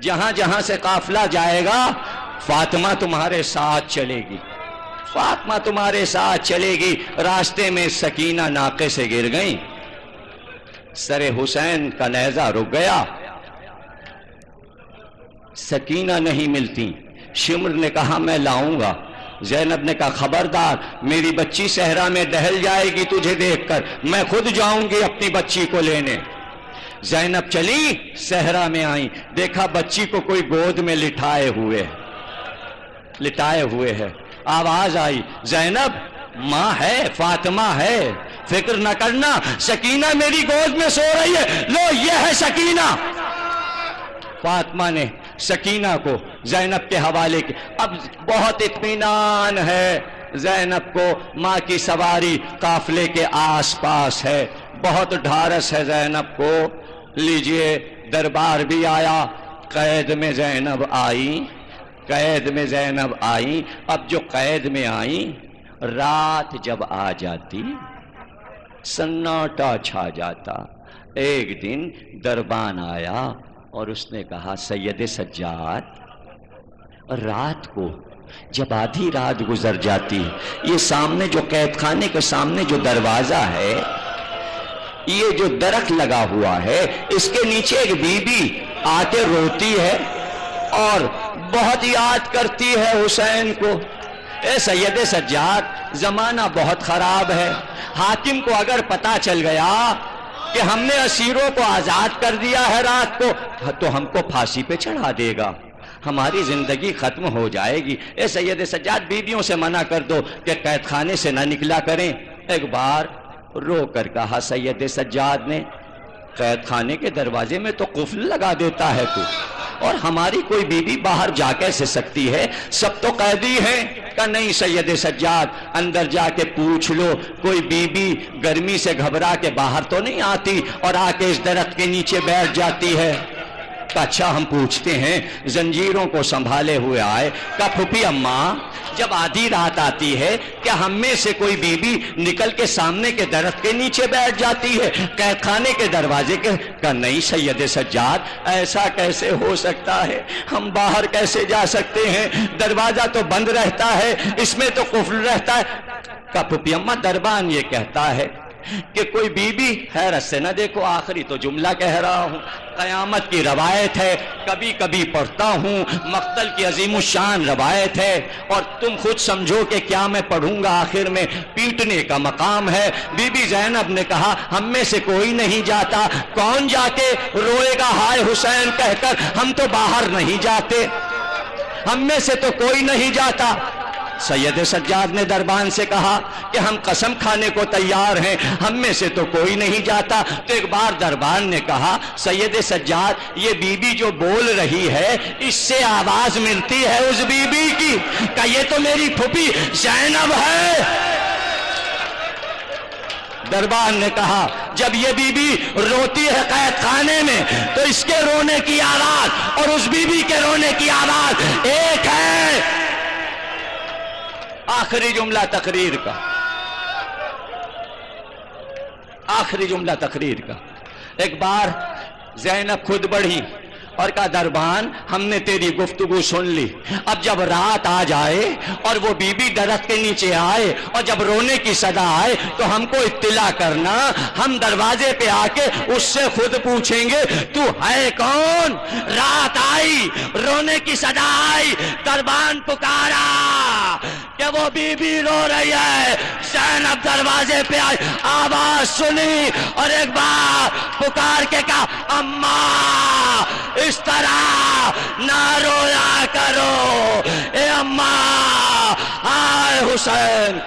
جہاں جہاں سے قافلہ جائے گا فاطمہ تمہارے ساتھ چلے گی، فاطمہ تمہارے ساتھ چلے گی۔ راستے میں سکینہ ناقے سے گر گئیں، سر حسین کا نیزہ رک گیا، سکینہ نہیں ملتی۔ شمر نے کہا میں لاؤں گا، زینب نے کہا خبردار میری بچی صحرا میں دہل جائے گی تجھے دیکھ کر، میں خود جاؤں گی اپنی بچی کو لینے۔ زینب چلی، صحرا میں آئیں، دیکھا بچی کو کوئی گود میں لٹائے ہوئے ہے۔ آواز آئی زینب ماں ہے، فاطمہ ہے، فکر نہ کرنا، سکینہ میری گود میں سو رہی ہے، لو یہ ہے سکینہ۔ فاطمہ نے سکینہ کو زینب کے حوالے کی۔ اب بہت اطمینان ہے زینب کو، ماں کی سواری قافلے کے آس پاس ہے، بہت ڈھارس ہے زینب کو۔ لیجئے دربار بھی آیا، قید میں زینب آئی۔ اب جو قید میں آئیں، رات جب آ جاتی سناٹا چھا جاتا۔ ایک دن دربان آیا اور اس نے کہا سید سجاد، رات کو جب آدھی رات گزر جاتی، یہ سامنے جو قید خانے کے سامنے جو دروازہ ہے، یہ جو درخت لگا ہوا ہے، اس کے نیچے ایک بی بی آ کے روتی ہے اور بہت یاد کرتی ہے حسین کو۔ اے سید سجاد زمانہ بہت خراب ہے، حاکم کو اگر پتہ چل گیا کہ ہم نے اسیروں کو آزاد کر دیا ہے رات کو، تو ہم کو پھانسی پہ چڑھا دے گا، ہماری زندگی ختم ہو جائے گی۔ اے سید سجاد بیویوں سے منع کر دو کہ قید خانے سے نہ نکلا کریں۔ ایک بار رو کر کہا سید سجاد نے، قید خانے کے دروازے میں تو قفل لگا دیتا ہے تو، اور ہماری کوئی بیوی باہر جا کیسے سکتی ہے، سب تو قیدی ہیں۔ کہ نہیں سید سجاد اندر جا کے پوچھ لو، کوئی بیوی گرمی سے گھبرا کے باہر تو نہیں آتی اور آ کے اس درخت کے نیچے بیٹھ جاتی ہے؟ اچھا ہم پوچھتے ہیں۔ زنجیروں کو سنبھالے ہوئے آئے، کہا پھوپھی اماں جب آدھی رات آتی ہے کیا ہم میں سے کوئی بیوی نکل کے سامنے کے درخت کے نیچے بیٹھ جاتی ہے، قید خانے کے دروازے کے؟ کہا نہیں سید سجاد ایسا کیسے ہو سکتا ہے، ہم باہر کیسے جا سکتے ہیں، دروازہ تو بند رہتا ہے، اس میں تو قفل رہتا ہے۔ کہا پھوپھی اماں دربان یہ کہتا ہے کہ کوئی بیوی، حیرت سے نہ دیکھو آخری تو جملہ کہہ رہا ہوں، قیامت کی روایت ہے، کبھی کبھی پڑھتا ہوں، مقتل کی عظیم الشان روایت ہے، اور تم خود سمجھو کہ کیا میں پڑھوں گا، آخر میں پیٹنے کا مقام ہے۔ بی بی زینب نے کہا ہم میں سے کوئی نہیں جاتا، کون جا کے روئے گا ہائے حسین کہہ کر، ہم تو باہر نہیں جاتے، ہم میں سے تو کوئی نہیں جاتا۔ سید سجاد نے دربان سے کہا کہ ہم قسم کھانے کو تیار ہیں، ہم میں سے تو کوئی نہیں جاتا۔ تو ایک بار دربان نے کہا سید سجاد یہ بی بی جو بول رہی ہے اس سے آواز ملتی ہے اس بی بی کی، کہ یہ تو میری پھوپھی زینب ہے۔ دربان نے کہا جب یہ بی بی روتی ہے قید خانے میں تو اس کے رونے کی آواز اور اس بی بی کے رونے کی آواز ایک ہے۔ آخری جملہ تقریر کا، آخری جملہ تقریر کا. ایک بار زینب خود بڑھی اور کہا دربان ہم نے تیری گفتگو سن لی، اب جب رات آ جائے اور وہ بی بی درخت کے نیچے آئے اور جب رونے کی صدا آئے تو ہم کو اطلاع کرنا، ہم دروازے پہ آ کے اس سے خود پوچھیں گے تو ہے کون. رات آئی، رونے کی صدا آئی، دربان پکارا کہ وہ بی بی رو رہی ہے. زینب دروازے پہ آئی، آواز سنی اور ایک بار پکار کے کہا اماں اس طرح نہ رویا کرو، اے اماں. آئے حسین